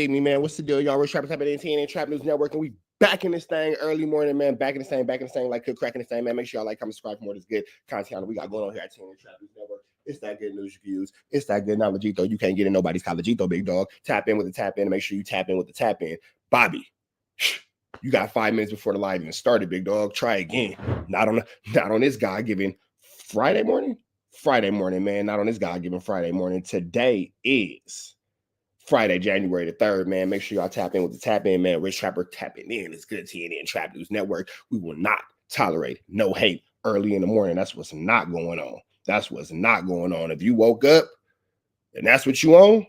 Me, man. What's the deal, y'all? We're Trappers happening in TNN Trap News Network, and we back in this thing early morning, man. Back in this thing, like cracking this thing, man. Make sure y'all like, comment, subscribe for more of this good content we got going on here at TNN Trap News Network. It's that good news you can use. It's that good knowledge, though. You can't get in nobody's collegito, big dog. Tap in with the tap in. Make sure you tap in with the tap in. Bobby, you got 5 minutes before the live even started, big dog. Try again. Not on this guy giving Friday morning, man. Not on this guy giving Friday morning. Today is Friday, January the 3rd, man. Make sure y'all tap in with the tap in, man. Rich Trapper tapping in. It's good TNN Trap News Network. We will not tolerate no hate early in the morning. That's what's not going on. That's what's not going on. If you woke up and that's what you own,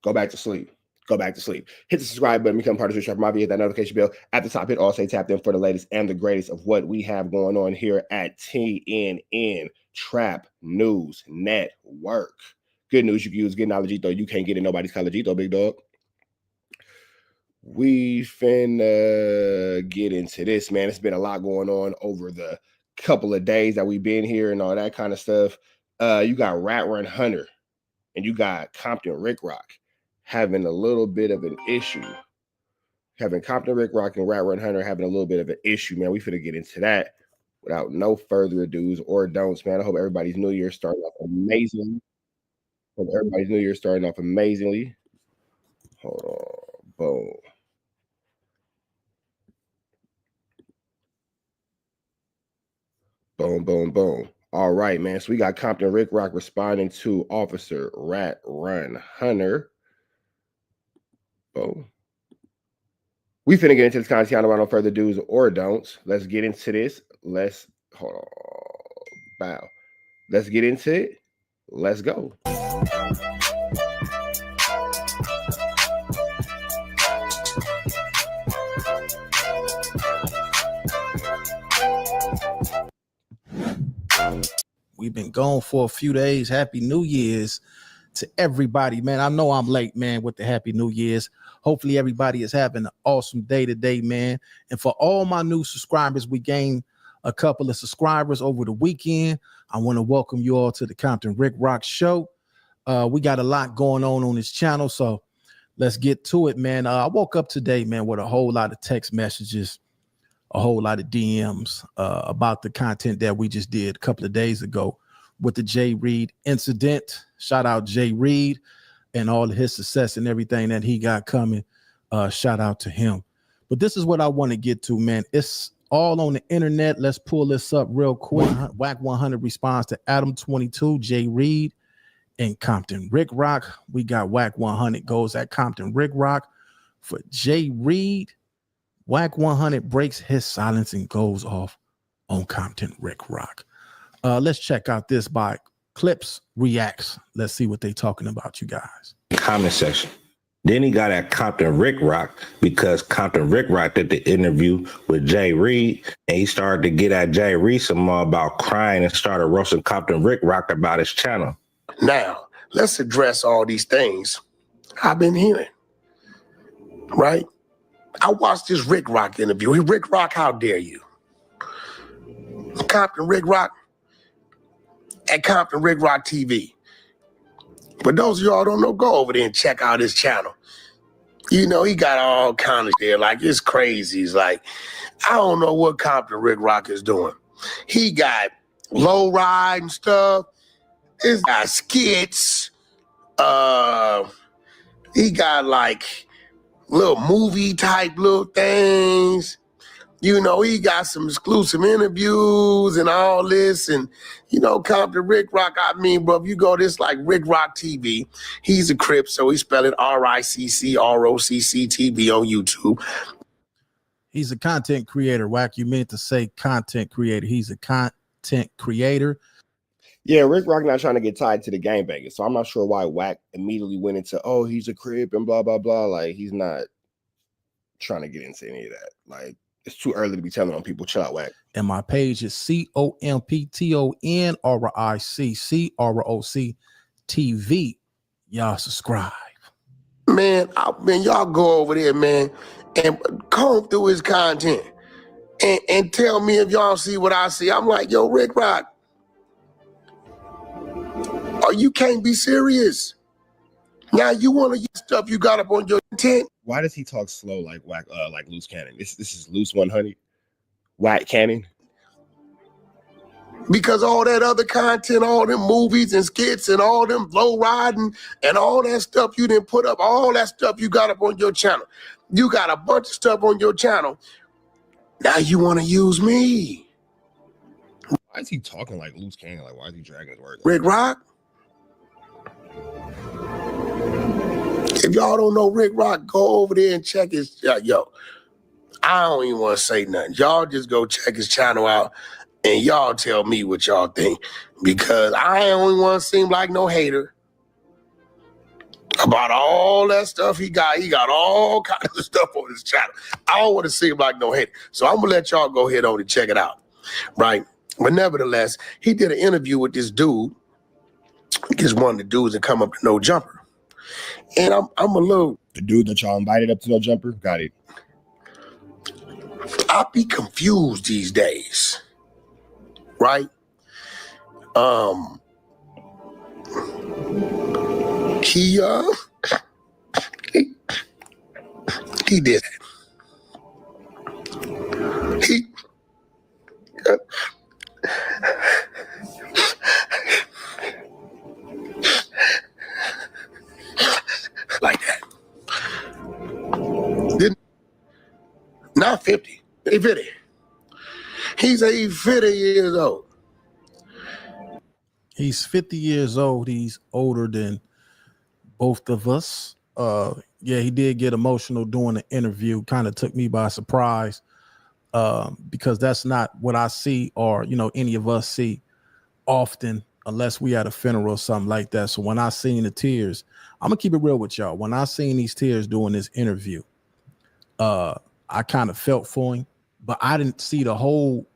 go back to sleep. Go back to sleep. Hit the subscribe button. Become part of the Rich Trapper Mafia. Hit that notification bell at the top. Hit all say tapped in for the latest and the greatest of what we have going on here at TNN Trap News Network. Good news you can use, good knowledge, though. You can't get in nobody's collegito, big dog. We finna get into this, man. It's been a lot going on over the couple of days that we've been here and all that kind of stuff. You got Rat Run Hunter and you got Compton Ricc having a little bit of an issue. Having Compton Ricc and Rat Run Hunter having a little bit of an issue, man. We finna get into that without no further ados or don'ts, man. I hope everybody's New Year starting off amazing. Hope everybody's New Year starting off amazingly. Hold on. Boom. Boom, boom, boom. All right, man. So we got Compton Ricc responding to Officer Rat Run Hunter. Boom. We finna get into this content without no further do's or don'ts. Let's get into this. Hold on. Bow. Let's get into it. Let's go. We've been gone for a few days. Happy New Year's to everybody, man. I know I'm late, man, with the Happy New Year's. Hopefully everybody is having an awesome day today, man. And for all my new subscribers, we gained a couple of subscribers over the weekend. I want to welcome you all to the Compton Ricc show. We got a lot going on this channel, so let's get to it, man. I woke up today, man, with a whole lot of text messages, a whole lot of DMs about the content that we just did a couple of days ago with the Jay Reed incident. Shout out Jay Reed and all of his success and everything that he got coming. Shout out to him. But this is what I want to get to, man. It's all on the internet. Let's pull this up real quick. Wack 100 responds to Adam 22, Jay Reed, and Compton Ricc. We got Wack 100 goes at Compton Ricc for Jay Reed. Wack 100 breaks his silence and goes off on Compton Ricc. Let's check out this by Crips Reacts. Let's see what they talking about, you guys. Comment section. Then he got at Compton Ricc because Compton Ricc did the interview with Jay Reed, and he started to get at Jay Reed some more about crying and started roasting Compton Ricc about his channel. Now, let's address all these things I've been hearing, right? I watched this Ricc interview. Ricc, how dare you? Compton Ricc at Compton Ricc TV. But those of y'all don't know, go over there and check out his channel. You know, he got all kinds of there. Like, it's crazy. He's like, I don't know what Compton Ricc is doing. He got low ride and stuff. He's got skits. He got like little movie type little things. You know, he got some exclusive interviews and all this. And, you know, Compton Ricc, I mean, bro, if you go this like Ricc TV, he's a Crip, so he spell it RICC TV on YouTube. He's a content creator. Wack, you meant to say content creator. He's a content creator. Yeah, Ricc not trying to get tied to the gangbangers, so I'm not sure why Wack immediately went into, oh, he's a Crip and blah, blah, blah. Like, he's not trying to get into any of that. Like, it's too early to be telling on people, chill out, Wack. And my page is COMPTONRICC TV. Y'all subscribe. Man, y'all go over there, man, and comb through his content and tell me if y'all see what I see. I'm like, yo, Ricc, oh, you can't be serious. Now you want to use stuff you got up on your tent? Why does he talk slow like Wack, like Loose Cannon? This is Loose 100, Wack Cannon. Because all that other content, all them movies and skits and all them low riding and all that stuff you didn't put up, all that stuff you got up on your channel. You got a bunch of stuff on your channel. Now you want to use me. Why is he talking like Loose Cannon? Like, why is he dragging his words? Ricc Rocc? If y'all don't know Ricc Rocc, go over there and check his, yo, I don't even want to say nothing. Y'all just go check his channel out and y'all tell me what y'all think. Because I don't want to seem like no hater about all that stuff he got. He got all kinds of stuff on his channel. I don't want to seem like no hater. So I'm going to let y'all go ahead on and check it out, right? But nevertheless, he did an interview with this dude. Just one of the dudes that come up to No Jumper. And I'm a little... The dude that y'all invited up to No Jumper? Got it. I be confused these days, right? He did it. Like that. Not 50. He's 50. He's 50 years old. He's 50 years old. He's older than both of us. Yeah, he did get emotional during the interview. Kind of took me by surprise because that's not what I see or, you know, any of us see often unless we at a funeral or something like that. So when I seen the tears, I'm gonna keep it real with y'all. When I seen these tears during this interview, I kind of felt for him, but I didn't see the whole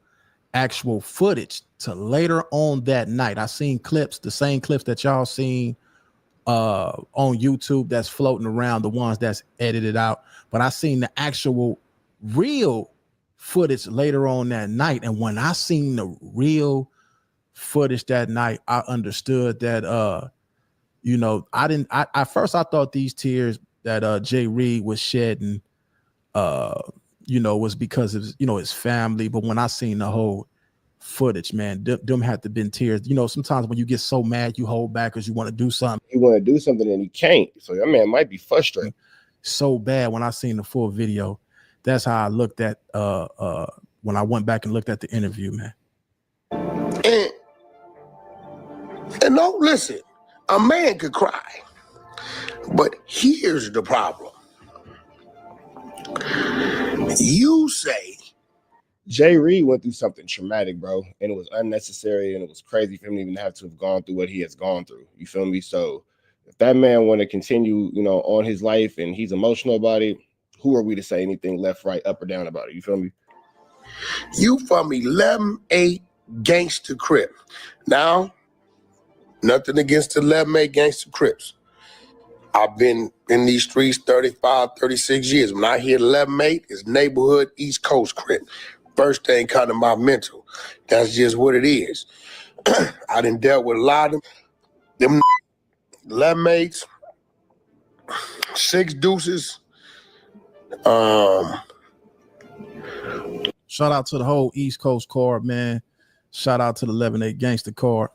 actual footage till later on that night. I seen clips, the same clips that y'all seen on YouTube that's floating around, the ones that's edited out, but I seen the actual real footage later on that night. And when I seen the real footage that night, I understood that you know, at first I thought these tears that Jay Reed was shedding you know, was because of, you know, his family. But when I seen the whole footage, man, them had to been tears. You know, sometimes when you get so mad, you hold back because you want to do something. You want to do something and you can't. So that man might be frustrated. So bad when I seen the full video. That's how I looked at when I went back and looked at the interview, man. And no, listen, a man could cry. But here's the problem. You say Jay Reed went through something traumatic, bro, and it was unnecessary and it was crazy for him to even have to have gone through what he has gone through. You feel me? So if that man want to continue, you know, on his life and he's emotional about it, who are we to say anything left, right, up or down about it? You feel me? You from 11-8 Gangster Crip. Now, nothing against the 11-8 Gangster Crips. I've been in these streets 35, 36 years. When I hear 11-8, it's neighborhood East Coast Crip. First thing come to my mental. That's just what it is. I done dealt with a lot of them 11-8s, 6 deuces. Shout out to the whole East Coast card, man. Shout out to the 11-8 Gangster card.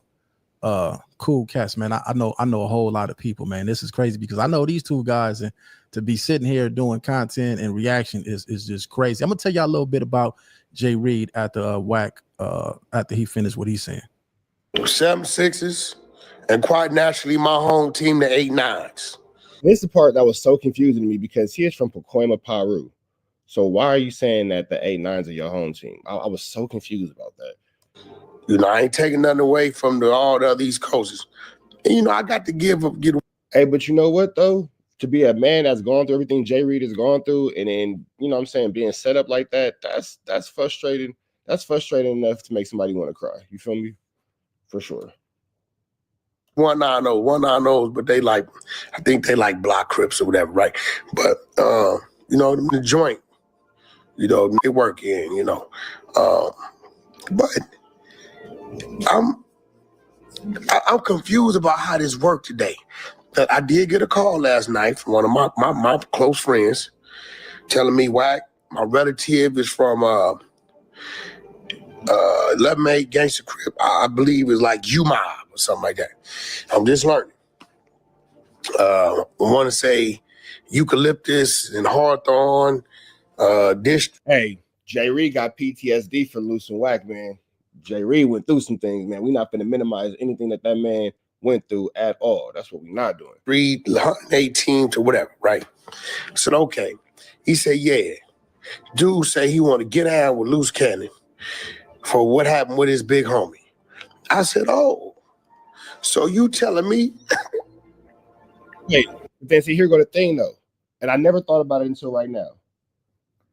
Cool cats, man. I know a whole lot of people, man. This is crazy because I know these two guys, and to be sitting here doing content and reaction is just crazy. I'm gonna tell y'all a little bit about Jay Reed after Wack after he finished what he's saying. 7-6s, and quite naturally, my home team, the 8-9s. This is the part that was so confusing to me because he is from Pacoima, Peru. So why are you saying that the 8-9s are your home team? I was so confused about that. You know, I ain't taking nothing away from all the other East Coasters. And, you know, I got to get. Hey, but you know what, though? To be a man that's gone through everything Jay Reed has gone through, and then, you know what I'm saying, being set up like that, that's frustrating. That's frustrating enough to make somebody want to cry. You feel me? For sure. 190s, but they like, I think they like block Crips or whatever, right? But, you know, the joint, you know, they work in, you know. But I'm confused about how this worked today. I did get a call last night from one of my close friends telling me, Wack, my relative is from 11-8 Gangster Crip. I believe it's like U-Mob or something like that. I'm just learning. I want to say eucalyptus and hawthorn. Hey, Jay Ricc got PTSD for Loose and Wack, man. Jay Ricc went through some things, man. We're not going to minimize anything that man went through at all. That's what we're not doing. Read 118 to whatever, right? I said, okay. He said, yeah. Dude say he want to get out with Loose Cannon for what happened with his big homie. I said, oh, so you telling me? Wait, then see, here go the thing, though. And I never thought about it until right now.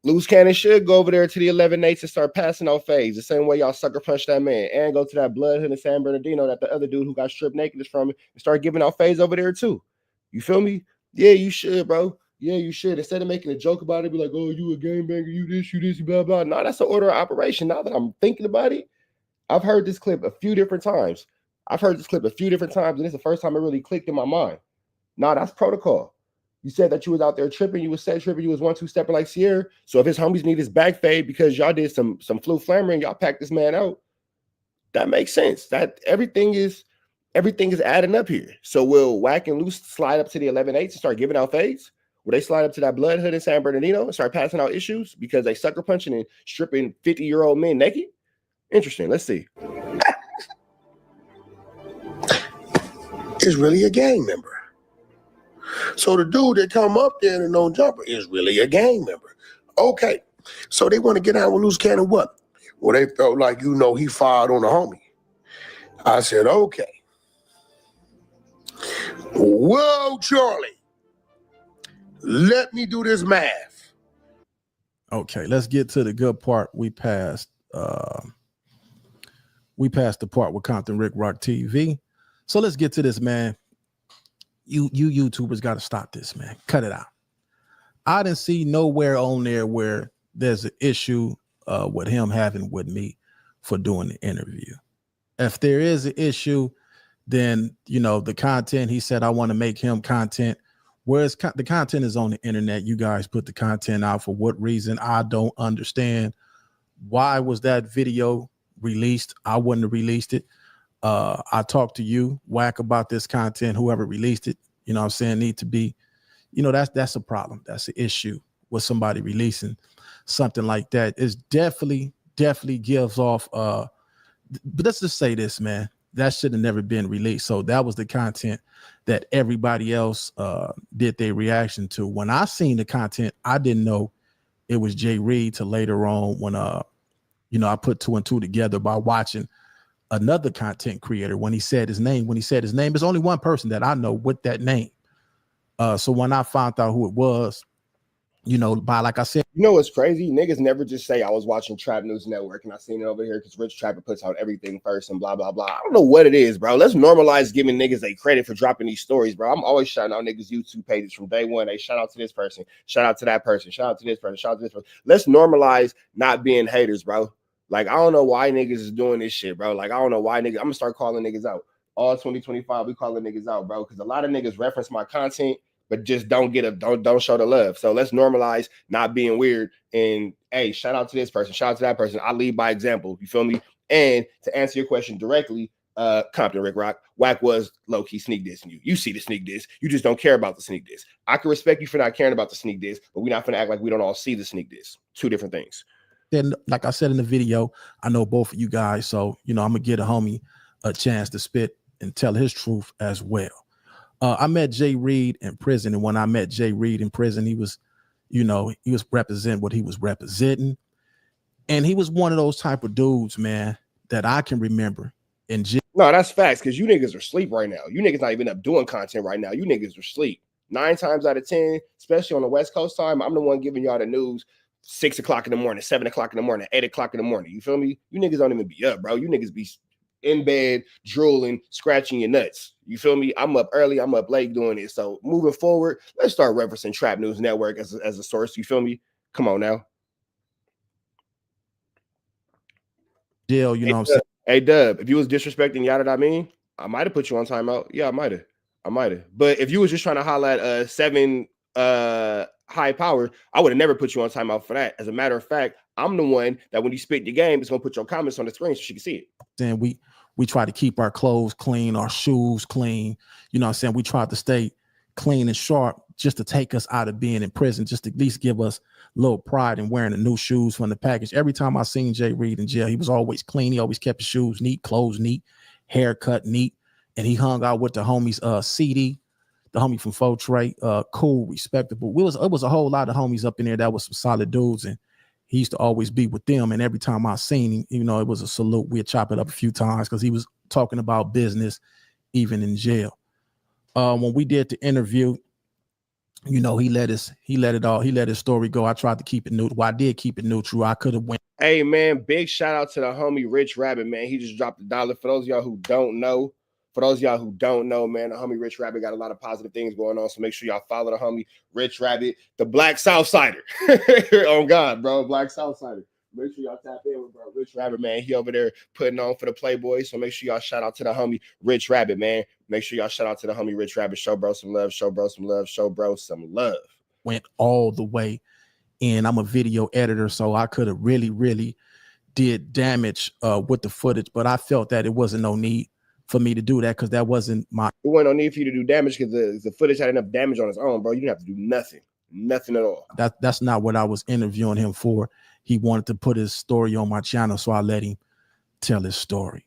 Loose Cannon should go over there to the 11-8s and start passing out fades the same way y'all sucker punch that man, and go to that Bloodhood in San Bernardino that the other dude who got stripped naked is from, and start giving out fades over there too. You feel me? Yeah, you should, bro. Yeah, you should. Instead of making a joke about it, be like, oh, you a gangbanger, you this, blah, blah. No, that's an order of operation. Now that I'm thinking about it, I've heard this clip a few different times. And it's the first time it really clicked in my mind. Nah, that's protocol. You said that you was out there tripping, you was set tripping, you was 1-2 stepping like Sierra. So if his homies need his back fade because y'all did some flu flammer and y'all packed this man out, that makes sense. That everything is adding up here. So will Wack and Loose slide up to the 11-8s and start giving out fades? Will they slide up to that Bloodhood in San Bernardino and start passing out issues because they sucker punching and stripping 50-year-old men naked? Interesting. Let's see. Is really a gang member. So the dude that come up there in a no jumper is really a gang member. Okay, so they want to get out with Loose Cannon what? Well, they felt like, he fired on a homie. I said, okay. Whoa, Charlie. Let me do this math. Okay, let's get to the good part. We passed the part with Compton Ricc Rocc TV. So let's get to this, man. You YouTubers got to stop this, man. Cut it out. I didn't see nowhere on there where there's an issue with him having with me for doing the interview. If there is an issue, then, the content, he said, I want to make him content. Whereas the content is on the internet. You guys put the content out for what reason? I don't understand. Why was that video released? I wouldn't have released it. I talked to you, Wack, about this content, whoever released it, I'm saying, need to be, that's a problem. That's an issue with somebody releasing something like that. It's definitely gives off, but let's just say this, man, that should have never been released. So that was the content that everybody else did their reaction to. When I seen the content, I didn't know it was Jay Ricc till later on when, I put 2 and 2 together by watching another content creator when he said his name. There's only one person that I know with that name. So when I found out who it was, like I said, what's crazy? Niggas never just say I was watching Trap News Network and I seen it over here because Rich Trapper puts out everything first and blah, blah, blah. I don't know what it is, bro. Let's normalize giving niggas a credit for dropping these stories, bro. I'm always shouting out niggas' YouTube pages from day one. Hey, shout out to this person, shout out to that person, shout out to this person, shout out to this person. Let's normalize not being haters, bro. Like, I don't know why niggas is doing this shit, bro. Like, I don't know why niggas. I'm gonna start calling niggas out. All 2025, we calling niggas out, bro. Because a lot of niggas reference my content, but just don't show the love. So let's normalize not being weird. And hey, shout out to this person, shout out to that person. I lead by example. You feel me? And to answer your question directly, Compton Ricc Rocc, Wack was low-key sneak dissing you. You see the sneak diss. You just don't care about the sneak diss. I can respect you for not caring about the sneak diss, but we're not gonna act like we don't all see the sneak diss. Two different things. Then, like I said in the video, I know both of you guys, so I'm gonna get a homie a chance to spit and tell his truth as well. I met Jay Ricc in prison, and when I met Jay Ricc in prison, he was representing what he was representing, and he was one of those type of dudes, man, that I can remember in jail. No, that's facts, because you niggas are asleep right now. You niggas not even up doing content right now. You niggas are asleep. 9 times out of 10, especially on the West Coast time, I'm the one giving y'all the news 6 o'clock in the morning, 7 o'clock in the morning, 8 o'clock in the morning. You feel me? You niggas don't even be up, bro. You niggas be in bed, drooling, scratching your nuts. You feel me? I'm up early, I'm up late doing it. So moving forward, let's start referencing Trap News Network as a source. You feel me? Come on now. Jail, you know what I'm saying? Hey, Dub, if you was disrespecting Yada, I might have put you on timeout. Yeah, I might have. I might have. But if you was just trying to holler at 7 high power, I would have never put you on timeout for that. As a matter of fact, I'm the one that when you spit the game, it's gonna put your comments on the screen so she can see it. Then we try to keep our clothes clean, our shoes clean. You know what I'm saying? We try to stay clean and sharp just to take us out of being in prison, just to at least give us a little pride in wearing the new shoes from the package. Every time I seen Jay Reed in jail, he was always clean. He always kept his shoes neat, clothes neat, haircut neat. And he hung out with the homies, CD, the homie from Faux Trey, cool, respectable. It was a whole lot of homies up in there that was some solid dudes, and he used to always be with them. And every time I seen him, you know, it was a salute. We'd chop it up a few times because he was talking about business, even in jail. When we did the interview, you know, he let his story go. I tried to keep it neutral. Well, I did keep it neutral. I could have went. Hey man, big shout out to the homie Ricc Rabbit, man. He just dropped $1. For those of y'all who don't know, man, the homie Ricc Rabbit got a lot of positive things going on. So make sure y'all follow the homie Ricc Rabbit, the Black Southsider. Oh God, bro, Black Southsider. Make sure y'all tap in with bro Ricc Rabbit, man. He over there putting on for the Playboy. So make sure y'all shout out to the homie Ricc Rabbit, man. Make sure y'all shout out to the homie Ricc Rabbit. Show bro some love. Show bro some love. Show bro some love. Went all the way, and I'm a video editor, so I could have really did damage with the footage, but I felt that it wasn't no need for me to do that because that wasn't my. It wasn't no need for you to do damage because the footage had enough damage on its own, bro. You didn't have to do nothing at all. That's not what I was interviewing him for. He wanted to put his story on my channel, so I let him tell his story.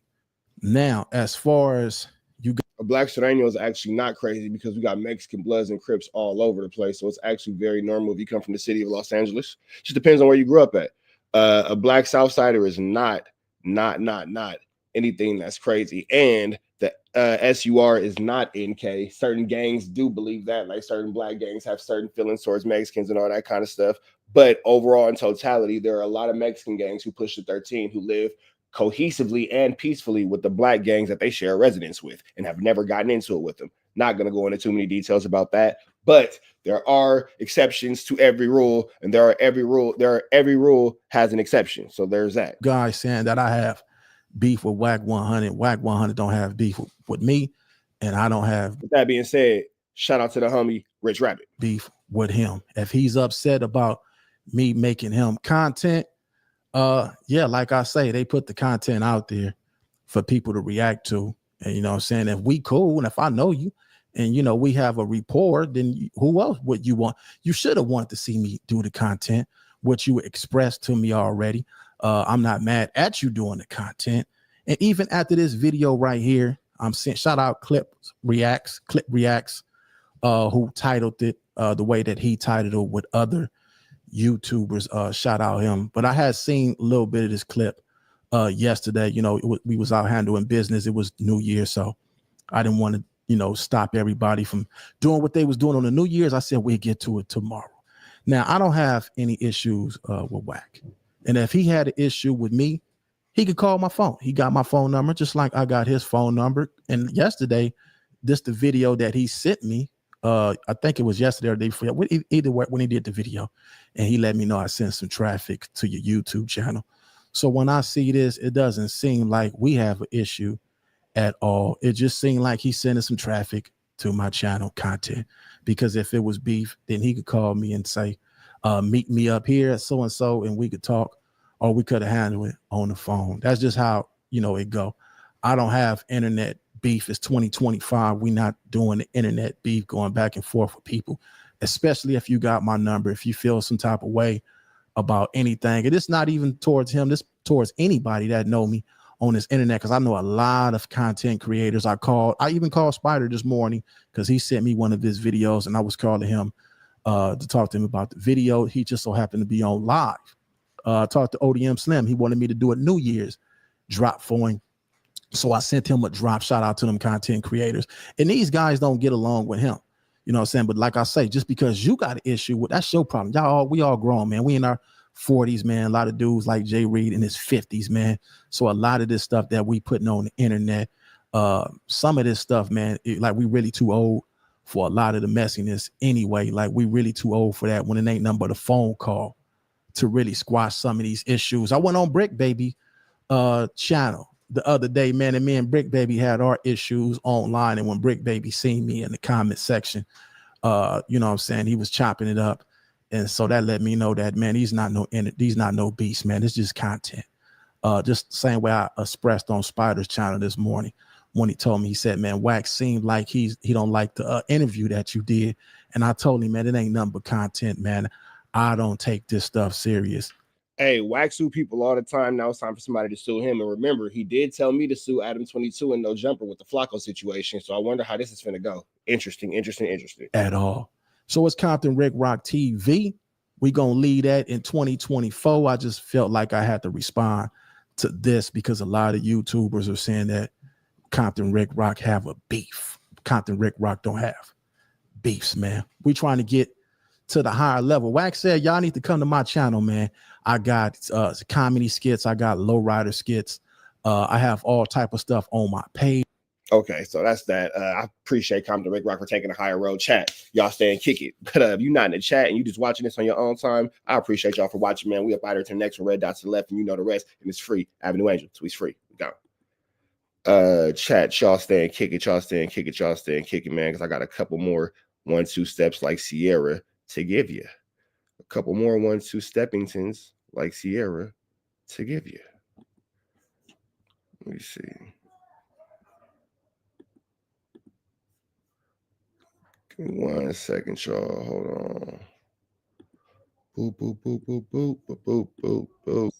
Now, as far as you got, a Black Sereno is actually not crazy because we got Mexican Bloods and Crips all over the place, so it's actually very normal if you come from the city of Los Angeles. Just depends on where you grew up at. A Black Southsider is not anything that's crazy, and the SUR is not NK. Certain gangs do believe that, like certain Black gangs have certain feelings towards Mexicans and all that kind of stuff. But overall, in totality, there are a lot of Mexican gangs who push the 13 who live cohesively and peacefully with the Black gangs that they share a residence with and have never gotten into it with them. Not going to go into too many details about that, but there are exceptions to every rule, and every rule has an exception. So there's that. Guys saying that I have beef with Wack 100. Wack 100 don't have beef with me, and I don't have. With that being said, shout out to the homie Ricc Rabbit. Beef with him. If he's upset about me making him content, yeah, like I say, they put the content out there for people to react to. And you know what I'm saying? If we cool, and if I know you, and you know we have a rapport, then who else would you want? You should have wanted to see me do the content, which you expressed to me already. I'm not mad at you doing the content. And even after this video right here, I'm saying shout out Clip Reacts, who titled it the way that he titled it with other YouTubers. Shout out him. But I had seen a little bit of this clip yesterday. You know, we was out handling business. It was New Year, so I didn't want to, you know, stop everybody from doing what they was doing on the New Year's. I said we'll get to it tomorrow. Now, I don't have any issues with Wack. And if he had an issue with me, he could call my phone. He got my phone number, just like I got his phone number. And yesterday, the video that he sent me, I think it was yesterday or the day before, either way, when he did the video, and he let me know I sent some traffic to your YouTube channel. So when I see this, it doesn't seem like we have an issue at all. It just seemed like he's sending some traffic to my channel content, because if it was beef, then he could call me and say, meet me up here at so-and-so, and we could talk, or we could have handled it on the phone. That's just how, you know, it go. I don't have internet beef. It's 2025. We're not doing the internet beef going back and forth with people, especially if you got my number. If you feel some type of way about anything, and it's not even towards him, this towards anybody that know me on this internet, because I know a lot of content creators. I even called Spider this morning because he sent me one of his videos, and I was calling him to talk to him about the video. He just so happened to be on live. Talked to ODM Slim. He wanted me to do a New Year's drop for him, so I sent him a drop. Shout out to them content creators. And these guys don't get along with him, you know what I'm saying? But like I say, just because you got an issue with, that's your problem. We all grown, man. We in our 40s, man. A lot of dudes like Jay Reed in his 50s, man. So a lot of this stuff that we putting on the internet, some of this stuff, man, like we really too old for a lot of the messiness anyway. Like we really too old for that when it ain't nothing but a phone call to really squash some of these issues. I went on Brick Baby channel, the other day, man, and me and Brick Baby had our issues online. And when Brick Baby seen me in the comment section, you know what I'm saying, he was chopping it up. And so that let me know that, man, he's not no beast, man. It's just content. Just the same way I expressed on Spider's channel this morning when he told me, he said, man, Wack seemed like he don't like the interview that you did. And I told him, man, it ain't nothing but content, man. I don't take this stuff serious. Hey, Wack sue people all the time. Now it's time for somebody to sue him. And remember, he did tell me to sue Adam 22 and No Jumper with the FLAKKO situation. So I wonder how this is going to go. Interesting. At all. So it's Compton Ricc TV. We going to lead that in 2024. I just felt like I had to respond to this because a lot of YouTubers are saying that Compton Ricc have a beef. Compton Ricc don't have beefs, man. We trying to get to the higher level. Wack said, y'all need to come to my channel, man. I got comedy skits. I got lowrider skits. I have all type of stuff on my page. Okay, so that's that. I appreciate Compton Ricc for taking a higher road. Chat, y'all stay and kick it. But if you're not in the chat and you just watching this on your own time, I appreciate y'all for watching, man. We up out here to the next one. Red dots to the left, and you know the rest. And it's free. Avenue Angel, tweet's free. We go. Chat, y'all stay and kick it. Y'all stay and kick it. Y'all stay and kick it, man. Because I got a couple more 1-2 steps like Sierra to give you. A couple more 1-2 steppingtons like Sierra to give you. Let me see. Give me 1 second, y'all. Hold on. Boop, boop, boop, boop, boop, boop, boop, boop, boop.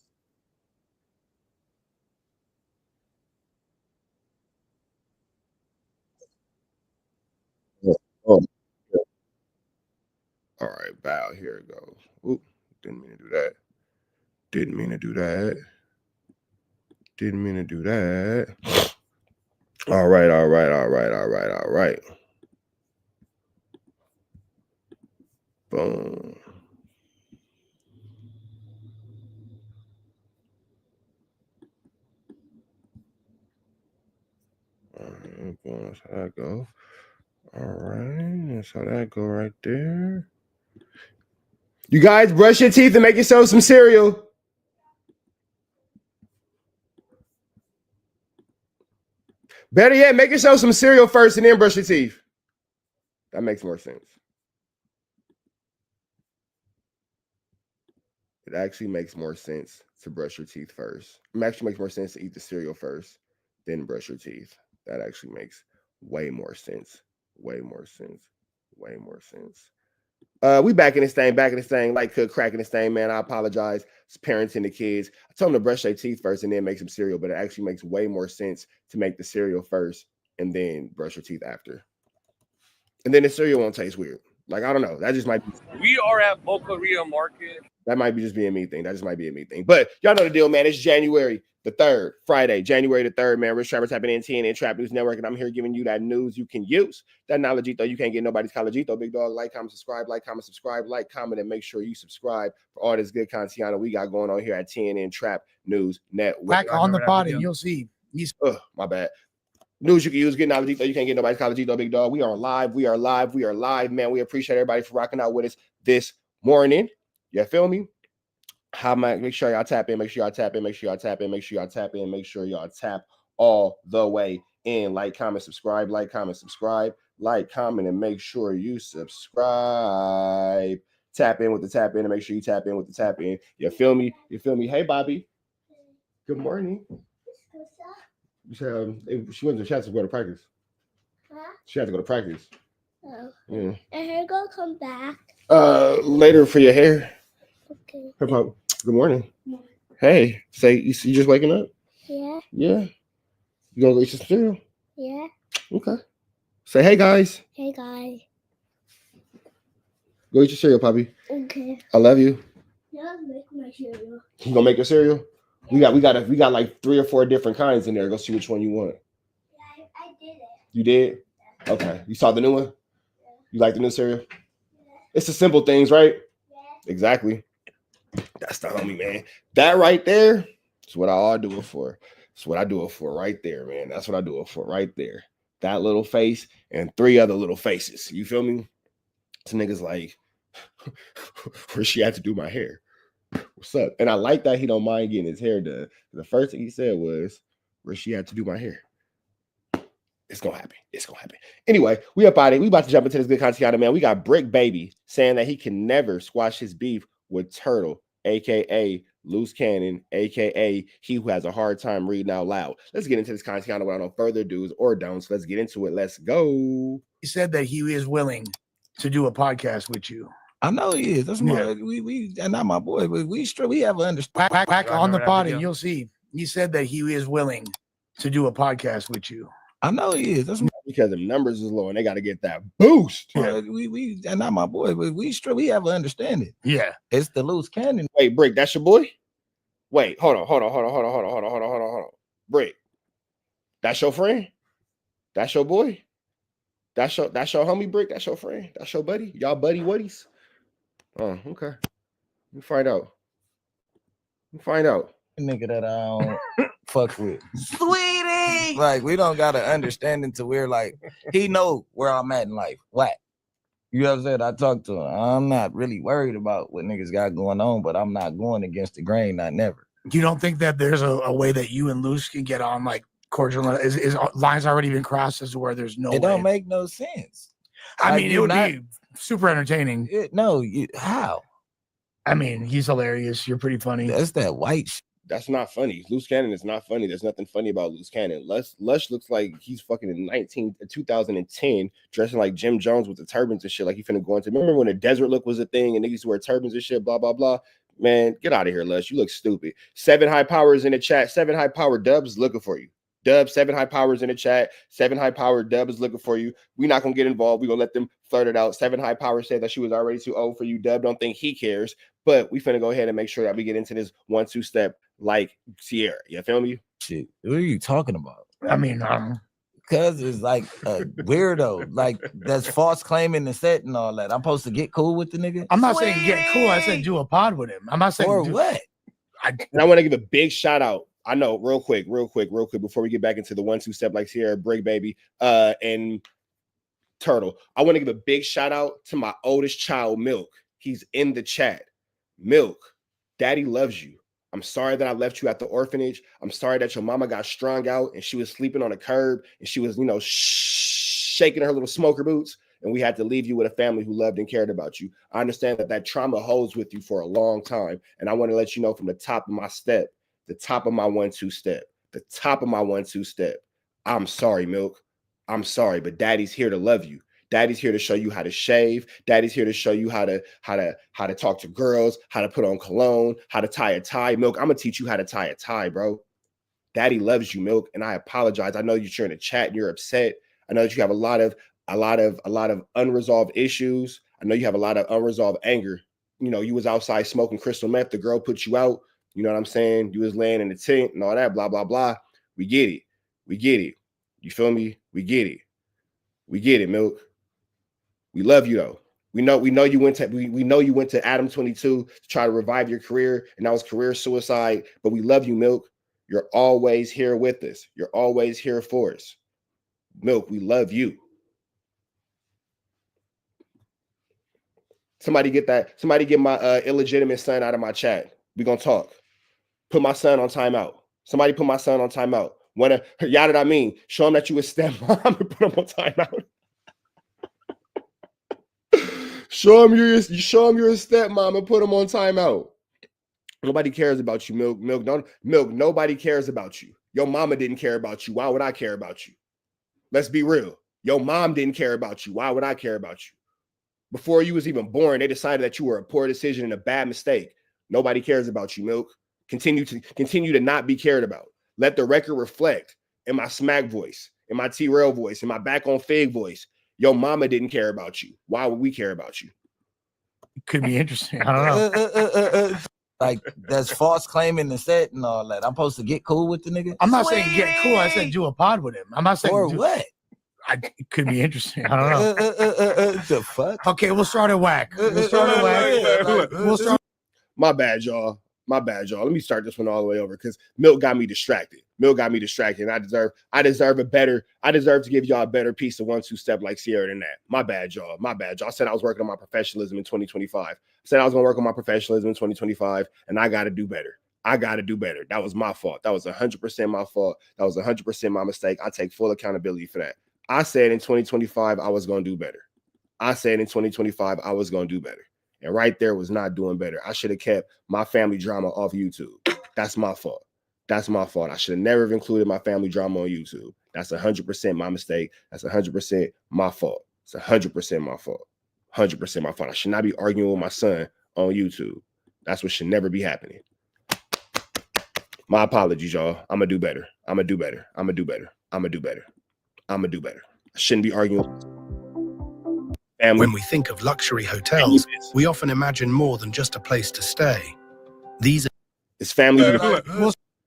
Oh. All right, bow. Here it goes. Oop, didn't mean to do that. Didn't mean to do that. Didn't mean to do that. All right, all right, all right, all right, all right. Boom. All right, boom. That's how that go. All right, that's how that go right there. You guys brush your teeth and make yourself some cereal. Better yet, make yourself some cereal first and then brush your teeth. That makes more sense. It actually makes more sense to brush your teeth first. It actually makes more sense to eat the cereal first, then brush your teeth. That actually makes way more sense. Way more sense. Way more sense. We back in this thing, like cook cracking this thing, man. I apologize. It's parenting the kids. I told them to brush their teeth first and then make some cereal, but it actually makes way more sense to make the cereal first and then brush your teeth after. And then the cereal won't taste weird. Like, I don't know. That just might be. We are at Boca Ria Market. That might be just being me thing. That just might be a me thing. But y'all know the deal, man. It's January the 3rd, Friday, January the 3rd, man. Rich Travis tapping in TNN Trap News Network, and I'm here giving you that news you can use. That knowledge, though, you can't get nobody's college, though. Big dog, like, comment, subscribe, like, comment, and make sure you subscribe for all this good content we got going on here at TNN Trap News Network. Back on the body, you'll see. My bad. News you can use, get knowledge, though. You can't get nobody's college, though, big dog. We are live. We are live. We are live, man. We appreciate everybody for rocking out with us this morning. You feel me? Make sure y'all tap in, make sure y'all tap in, make sure y'all tap in, make sure y'all tap in, make sure y'all tap all the way in. Like, comment, subscribe, like, comment, subscribe, like, comment, and make sure you subscribe. Tap in with the tap in and make sure you tap in with the tap in. You feel me? You feel me? Hey, Bobby. Good morning. She went to go to practice. Huh? She had to go to practice. Oh. Yeah. And her gonna come back. Later for your hair. Okay. Hey, Pop. Good morning. Hey, say you just waking up? Yeah. Yeah. You gonna go eat some cereal? Yeah. Okay. Say hey guys. Hey guys. Go eat your cereal, Poppy. Okay. I love you. Yeah, make my cereal. You gonna make your cereal? Yeah. We got like 3 or 4 different kinds in there. Go see which one you want. Yeah, I did it. You did? Okay. You saw the new one? Yeah. You like the new cereal? Yeah. It's the simple things, right? Yeah. Exactly. That's the homie, man. That right there is what I all do it for. That's what I do it for right there, man. That's what I do it for right there. That little face and 3 other little faces. You feel me? This nigga's like, where she had to do my hair. What's up? And I like that he don't mind getting his hair done. The first thing he said was, where she had to do my hair. It's gonna happen. It's gonna happen. Anyway, we up out of it. We about to jump into this good content, man. We got Brick Baby saying that he can never squash his beef with Turtle, aka Loose Cannon, aka he who has a hard time reading out loud. Let's get into this content without no further do's or don'ts. Let's get into it. Let's go. He said that he is willing to do a podcast with you. I know he is. That's my we and not my boy, but we have an understanding. Back on the pod, and you'll see. He said that he is willing to do a podcast with you. I know he is. That's because the numbers is low and they got to get that boost. Yeah. We and not my boy, but we have an understanding. Yeah, it's the Loose Cannon. Wait, Brick, that's your boy? Wait, hold on. Brick, that's your friend? That's your boy? That's your homie, Brick? That's your friend? That's your buddy? Y'all buddy wuddies? Oh, okay. We find out. Nigga that I don't fuck with. Sweetie! Like, we don't got an understanding to where, like, he know where I'm at in life. Wack. You know what I'm saying? I talk to him. I'm not really worried about what niggas got going on, but I'm not going against the grain, not never. You don't think that there's a way that you and Luce can get on, like, cordial? Is lines already been crossed as to where there's no way? It don't make no sense. I mean, it would be super entertaining. How? I mean, he's hilarious. You're pretty funny. That's that white shit. That's not funny. Loose Cannon is not funny. There's nothing funny about Loose Cannon. Lush looks like he's fucking in 2010, dressing like Jim Jones with the turbans and shit. Like he finna go into. Remember when the desert look was a thing and niggas used to wear turbans and shit? Blah blah blah. Man, get out of here, Lush. You look stupid. 7 high powers in the chat. 7 high power Dubs is looking for you. Dub, 7 high powers in the chat. 7 high power Dub is looking for you. We're not gonna get involved. We're gonna let them flirt it out. 7 high power said that she was already too old for you. Dub don't think he cares, but we finna go ahead and make sure that we get into this 1-2 step like Sierra. You feel me? Shit. What are you talking about? I mean, because it's like a weirdo, like that's false claiming the set and all that. I'm supposed to get cool with the nigga. I'm not saying get cool. I said do a pod with him. I'm not saying what. And I want to give a big shout out. I know, real quick, before we get back into the 1-2 step like Sierra, Brick Baby, and Turtle. I want to give a big shout out to my oldest child, Milk. He's in the chat. Milk, Daddy loves you. I'm sorry that I left you at the orphanage. I'm sorry that your mama got strung out and she was sleeping on a curb and she was, shaking her little smoker boots. And we had to leave you with a family who loved and cared about you. I understand that trauma holds with you for a long time. And I want to let you know from the top of my step, the top of my 1-2 step, I'm sorry, Milk. I'm sorry, but Daddy's here to love you. Daddy's here to show you how to shave. Daddy's here to show you how to talk to girls, how to put on cologne, how to tie a tie. Milk, I'm gonna teach you how to tie a tie, bro. Daddy loves you, Milk, and I apologize. I know you're in the chat and you're upset. I know that you have a lot of unresolved issues. I know you have a lot of unresolved anger. You was outside smoking crystal meth. The girl put you out. You know what I'm saying? You was laying in the tent and all that, blah, blah, blah. We get it. You feel me? We get it, Milk. We love you though. We know you went to Adam 22 to try to revive your career, and that was career suicide. But we love you, Milk. You're always here with us. You're always here for us. Milk, we love you. Somebody get my illegitimate son out of my chat. We're gonna talk. Put my son on timeout. Somebody put my son on timeout. Y'all that I mean, show him that you a stepmom and put him on timeout. Show him you're a stepmom and put him on timeout. Nobody cares about you, Milk. Milk, nobody cares about you. Your mama didn't care about you. Why would I care about you? Let's be real. Your mom didn't care about you. Why would I care about you? Before you was even born, they decided that you were a poor decision and a bad mistake. Nobody cares about you, Milk. Continue to not be cared about. Let the record reflect in my smack voice, in my T-Rail voice, in my back on Fig voice. Your mama didn't care about you. Why would we care about you? Could be interesting. I don't know. Like that's false claiming the set and all that. I'm supposed to get cool with the nigga. I'm not saying get cool. I said do a pod with him. I'm not saying what. It could be interesting. I don't know. The fuck? Okay, we'll start at Wack. My bad, y'all. Let me start this one all the way over because Milk got me distracted. And I deserve to give y'all a better piece of 1-2 step like Sierra than that. My bad, y'all. I said I was working on my professionalism in 2025. I said I was gonna work on my professionalism in 2025, and I gotta do better. I got to do better. That was my fault. That was 100% my fault. That was 100% my mistake. I take full accountability for that. I said in 2025, I was going to do better. I said in 2025, I was going to do better. And right there was not doing better. I should have kept my family drama off YouTube. That's my fault. That's my fault. I should have never have included my family drama on YouTube. That's 100% my mistake. That's 100% my fault. It's 100% my fault. 100% my fault. I should not be arguing with my son on YouTube. That's what should never be happening. My apologies, y'all. I'm going to do better. I'm going to do better. I'm going to do better. I'm going to do better. I'm going to do better. I shouldn't be arguing. When we think of luxury hotels, we often imagine more than just a place to stay. It's family.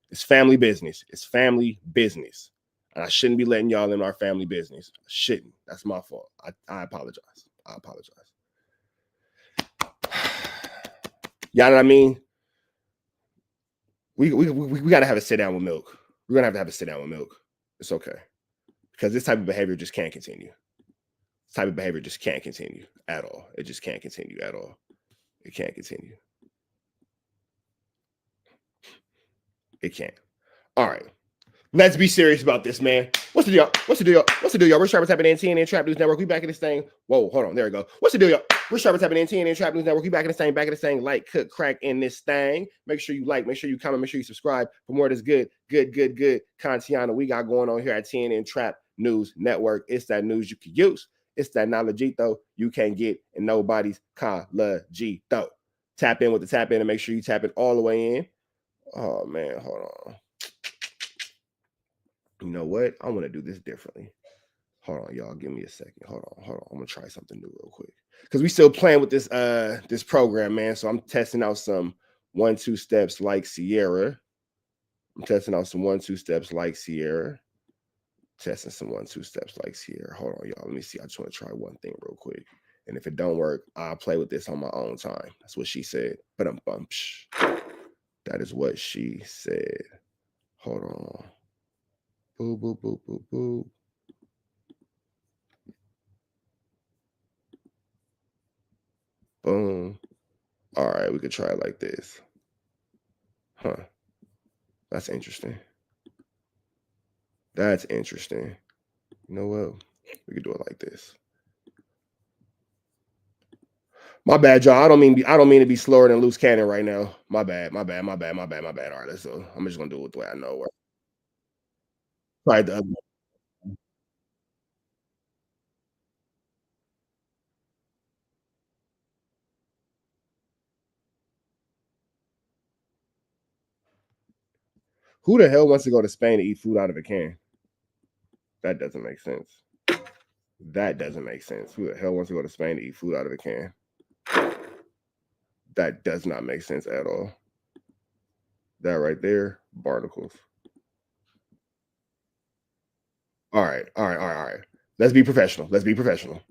It's family business. It's family business. And I shouldn't be letting y'all in our family business. I shouldn't. That's my fault. I apologize. I apologize. Y'all know what I mean? We got to have a sit down with Milk. We're going to have a sit down with Milk. It's okay. Because this type of behavior just can't continue. This type of behavior just can't continue at all. It just can't continue at all. It can't continue. It can't. All right. Let's be serious about this, man. What's the deal? What's the deal? What's the deal, y'all? We're Sharp tapping in TNN Trap News Network. We back in this thing. Whoa, hold on. There we go. What's the deal, y'all? We're Sharp tapping in TNN Trap News Network. We back in this thing. Like, cook, crack in this thing. Make sure you like, make sure you comment, make sure you subscribe for more of this good content we got going on here at TNN Trap News Network. It's that news you can use. It's that knowledgeito you can't get in nobody's collegito. Tap in with the tap in and make sure you tap it all the way in. Oh, man, hold on. You know what? I want to do this differently. Hold on, y'all. Give me a second. Hold on. I'm gonna try something new real quick because we still playing with this this program, man. So I'm testing out some 1-2 steps like Sierra. Testing some 1-2 steps like Sierra. Hold on, y'all. Let me see. I just want to try one thing real quick. And if it don't work, I'll play with this on my own time. That's what she said. But that is what she said. Hold on. Boo, boo, boo, boo, boo. Boom. All right, we could try it like this. Huh. That's interesting. That's interesting. You know what? We could do it like this. My bad, y'all. I don't mean to be slower than loose cannon right now. My bad. All right, so I'm just gonna do it the way I know. Try the other one. Who the hell wants to go to Spain to eat food out of a can? That doesn't make sense. That doesn't make sense. Who the hell wants to go to Spain to eat food out of a can? That does not make sense at all. That right there, barnacles. All right. Let's be professional. Let's be professionals,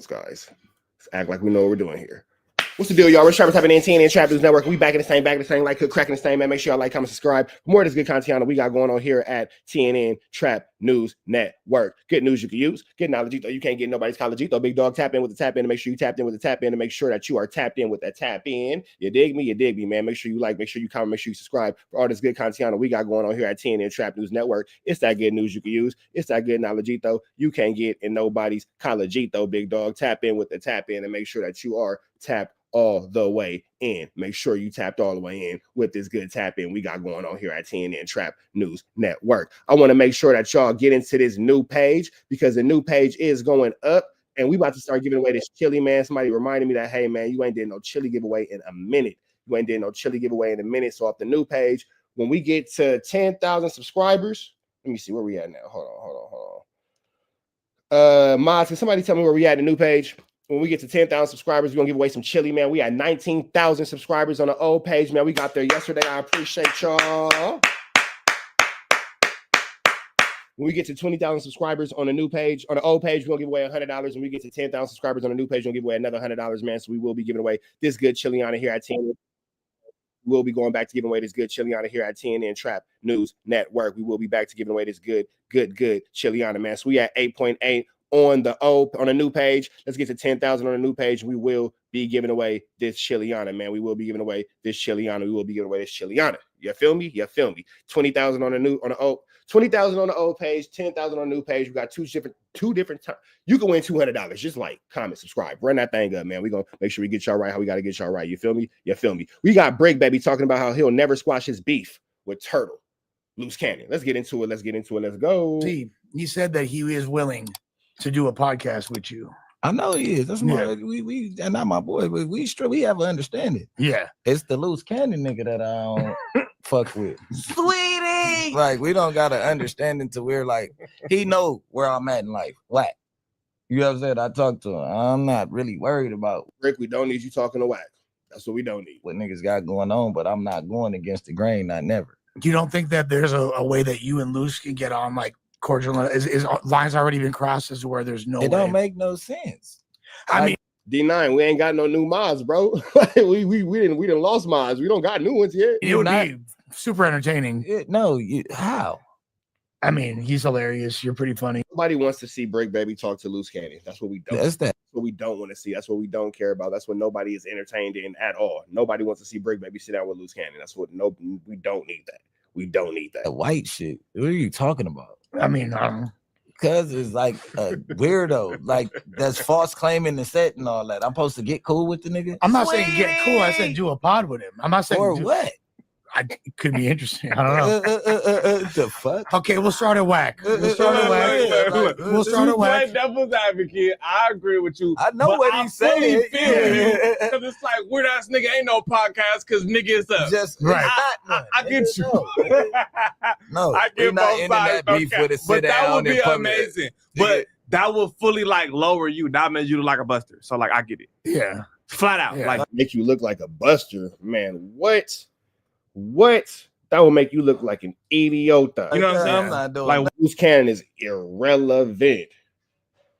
guys. Let's act like we know what we're doing here. What's the deal, y'all? We're Sharp tapping in TNN Trap News Network. We back in the same, like cook, cracking the same, man. Make sure y'all like, comment, subscribe. For more of this good content we got going on here at TNN Trap News Network. Good news you can use. Good knowledge you can't get nobody's collegito. Big dog, tap in with the tap in and make sure you tapped in with the tap in and make sure that you are tapped in with that tap in. You dig me, man. Make sure you like, make sure you comment, make sure you subscribe for all this good content we got going on here at TNN Trap News Network. It's that good news you can use. It's that good knowledgeito you can't get in nobody's collegito. Big dog, tap in with the tap in and make sure that you are tapped all the way in. Make sure you tapped all the way in with this good tap in we got going on here at TNN Trap News Network. I want to make sure that y'all get into this new page because the new page is going up and we about to start giving away this chili, man. Somebody reminded me that, hey, man, you ain't did no chili giveaway in a minute. So off the new page, when we get to 10,000 subscribers, let me see where we at now. Hold on. Mods, can somebody tell me where we at the new page? When we get to 10,000 subscribers, we're going to give away some chili, man. We had 19,000 subscribers on the old page, man. We got there yesterday. I appreciate y'all. When we get to 20,000 subscribers on the new page, on the old page, we're going to give away $100. When we get to 10,000 subscribers on the new page, we'll give away another $100, man. So we will be giving away this good chili on here at TNN. We'll be going back to giving away this good chiliana here at TNN Trap News Network. We will be back to giving away this good chiliana, man. So we at 8.8 on the new page. Let's get to 10,000 on the new page. We will be giving away this Chiliana, man. We will be giving away this Chiliana. We will be giving away this Chiliana. You feel me? 20,000 on the old, 20,000 on the old page, 10,000 on the new page. We got two different times. You can win $200. Just like, comment, subscribe, run that thing up, man. We gonna make sure we get y'all right how we gotta get y'all right. You feel me? We got Break Baby talking about how he'll never squash his beef with Turtle. Loose Cannon. Let's get into it. Let's go. See, he said that he is willing to do a podcast with you. I know he is. That's my we and not my boy, but we have an understanding. Yeah. It's the loose cannon nigga that I don't fuck with. Sweetie. Like, we don't got an understanding to where, like, he know where I'm at in life. Wack. You know what I'm saying? I talk to him. I'm not really worried about Rick, we don't need you talking to Wack. That's what we don't need. what niggas got going on, but I'm not going against the grain, not never. You don't think that there's a way that you and Luce can get on like cordial? Is lines already been crossed as to where there's no It way? don't make no sense. I mean, D9, we ain't got no new mods, bro. we didn't lost mods. We don't got new ones yet. it would be super entertaining. How? I mean, he's hilarious. You're pretty funny. Nobody wants to see Break Baby talk to Loose Cannon. That's what we don't. That's that. That's what we don't want to see. That's what we don't care about. That's what nobody is entertained in at all. Nobody wants to see Break Baby sit down with Loose Cannon. That's what we don't need that. We don't need that. The white shit. What are you talking about? I mean, Cuz is like a weirdo, like that's false claiming the set and all that. I'm supposed to get cool with the nigga. I'm not saying get cool. I said do a pod with him. I'm not saying Or what? It could be interesting. I don't know. The fuck? Okay, we'll start at Wack. We'll start at Wack. We'll start at Wack. Play devil's advocate. I agree with you. I know but what I he's saying. fully feel you, because it's like weird ass nigga ain't no podcast because nigga is up. Just Right. I get you. No, I we're get not both ending sides. that beef Okay. with a But sit that down would be in public. amazing. But that would fully like lower you. That means you look like a buster. So like I get it. Yeah. Flat out. Yeah. Like Make you look like a buster, man. What? That will make you look like an idiota. You know what I'm saying? I'm not doing Like Loose Cannon is irrelevant.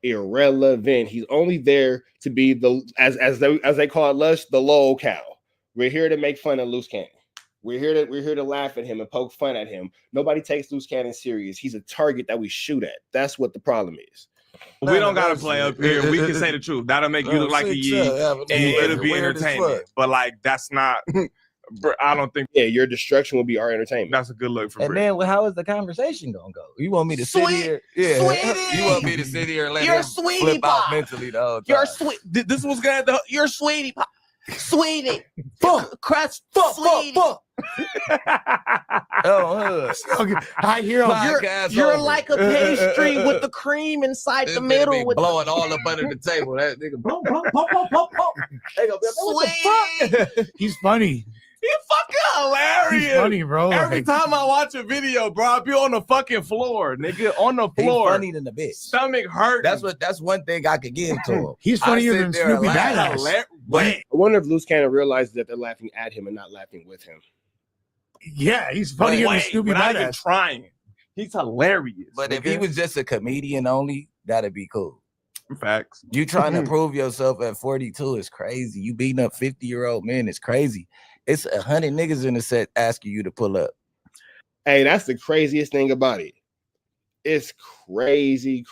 He's only there to be the as they call it, Lush, the lol cow. We're here to make fun of Loose Cannon. We're here to laugh at him and poke fun at him. Nobody takes Loose Cannon serious. He's a target that we shoot at. That's what the problem is. we don't gotta play up here. We can say the truth. That'll make you look like a yee, and it'll be entertainment. But like that's not. I don't think. Yeah, your destruction will be our entertainment. That's a good look for. And Britt. then, well, how is the conversation gonna go? You want me to sit here? Yeah. Sweetie! You want me to sit here and let You're him sweetie flip out pie. mentally the whole time? You're sweet. This was gonna. You're sweetie pie. Sweetie. Fuck. Crutch. Fuck, Sweetie. fuck, Oh, Okay. Hi, hero. Podcast You're over. like a pastry with the cream inside This the nigga middle. be With blowing all up under the table. That nigga. Boom, boom, boom, boom, boom, boom. They gonna be like, what the fuck? He's funny. He's fucking hilarious. He's funny, bro. Every Like, time I watch a video, bro, I be on the fucking floor, nigga, on the He's floor. funny than the bitch. Stomach hurt. That's one thing I could give to him. he's I funnier sit than there and Snoopy laugh. Badass. Wait. I wonder if Loose Cannon realizes that they're laughing at him and not laughing with him. Yeah, he's funnier than Snoopy without even Badass. trying. He's hilarious. But if nigga. he was just a comedian only, that'd be cool. Facts. You trying to prove yourself at 42 is crazy. You beating up 50-year-old men is crazy. It's 100 niggas in the set asking you to pull up. Hey, that's the craziest thing about it. It's crazy,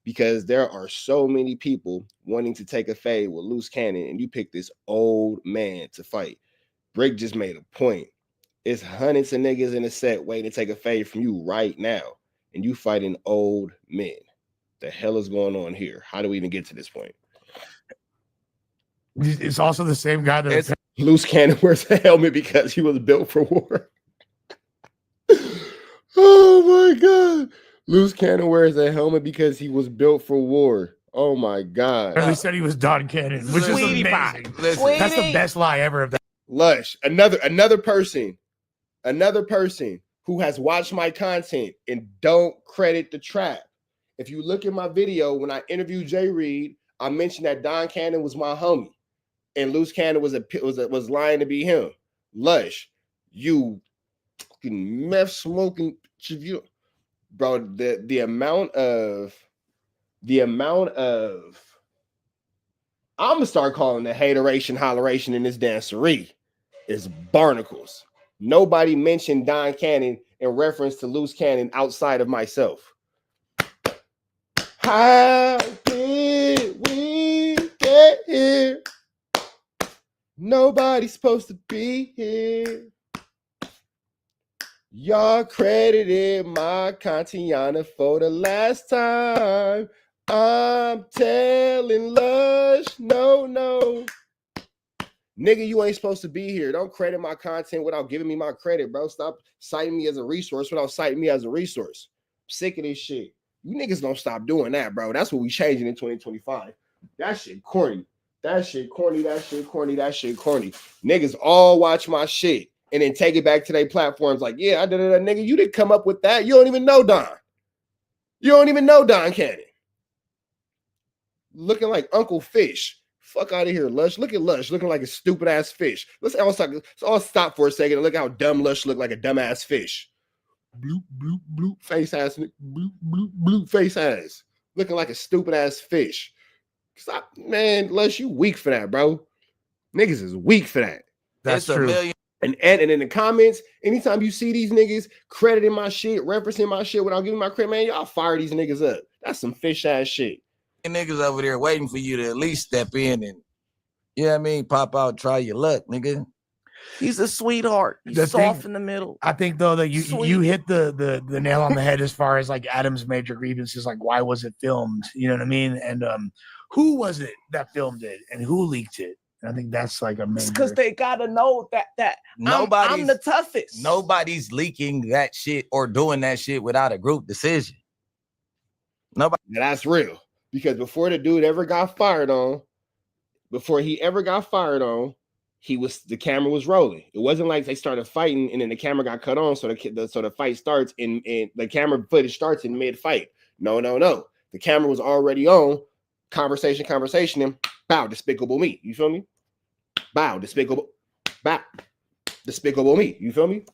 because there are so many people wanting to take a fade with Loose Cannon, and you pick this old man to fight. Brick just made a point. It's hundreds of niggas in the set waiting to take a fade from you right now, and you fighting old men. The hell is going on here? How do we even get to this point? It's also the same guy that Loose Cannon wears a helmet because he was built for war. Oh my God. Loose Cannon wears a helmet because he was built for war. Oh my God. They said he was Don Cannon, which is Sweetie pie. amazing. Listen, That's the best lie ever. Of that. Lush, another person who has watched my content and don't credit the trap. If you look at my video, when I interviewed Jay Reed, I mentioned that Don Cannon was my homie, and Loose Cannon was lying to be him. Lush, you fucking meth smoking, bro. The amount of I'm gonna start calling the hateration, holleration in this dancery is barnacles. Nobody mentioned Don Cannon in reference to Loose Cannon outside of myself. How did we get here? Nobody's supposed to be here. Y'all credited my Contiana for the last time. I'm telling Lush, no. Nigga, you ain't supposed to be here. Don't credit my content without giving me my credit, bro. Stop citing me as a resource without citing me as a resource. I'm sick of this shit. You niggas don't stop doing that, bro. That's what we changing in 2025. That shit corny. That shit corny. Niggas all watch my shit and then take it back to their platforms like, yeah, I did it. Nigga, you didn't come up with that. You don't even know Don. You don't even know Don Cannon. Looking like Uncle Fish. Fuck out of here, Lush. Look at Lush looking like a stupid ass fish. Let's all stop for a second and look how dumb Lush look like a dumb ass fish. Bloop face ass. Bloop face ass. Looking like a stupid ass fish. Stop, man. Lush, you weak for that, bro. Niggas is weak for that. That's true. And in the comments, anytime you see these niggas crediting my shit, referencing my shit without giving my credit, man, y'all fire these niggas up. That's some fish ass shit. Niggas over there waiting for you to at least step in and, you know what I mean, pop out, try your luck, nigga. He's a sweetheart. He's soft in the middle. I think though that you hit the nail on the head as far as like Adam's major grievances, like why was it filmed? You know what I mean? And who was it that filmed it and who leaked it? And I think that's like a major. Because they gotta know that I'm the toughest. Nobody's leaking that shit or doing that shit without a group decision. Nobody. That's real. Because before the dude ever got fired on, the camera was rolling. It wasn't like they started fighting and then the camera got cut on, so the fight starts and the camera footage starts in mid fight. No. The camera was already on. Conversation, and bow, despicable me. You feel me? Bow, despicable me. You feel me?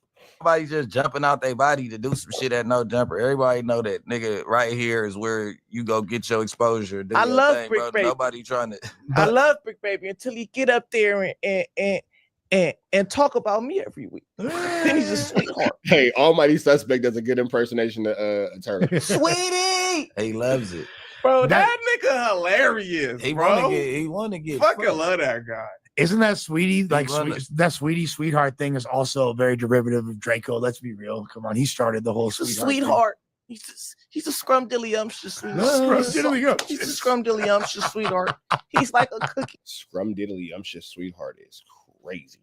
Nobody just jumping out their body to do some shit at no jumper. Everybody know that nigga right here is where you go get your exposure. I love Brick Baby. Nobody trying to. I love Brick Baby until he get up there and talk about me every week. Then he's a sweetheart. Hey, Almighty Suspect does a good impersonation of Turner. Sweetie, he loves it, bro. That nigga hilarious. He bro. wanna get. Fucking love that guy. Isn't that Sweetie like that Sweetie sweetheart thing is also a very derivative of Draco? Let's be real. Come on, he started the whole sweetheart. He's a scrumdiddlyumptious sweetheart. He's a scrumdiddlyumptious sweetheart. He's like a cookie. Scrumdiddlyumptious sweetheart is crazy.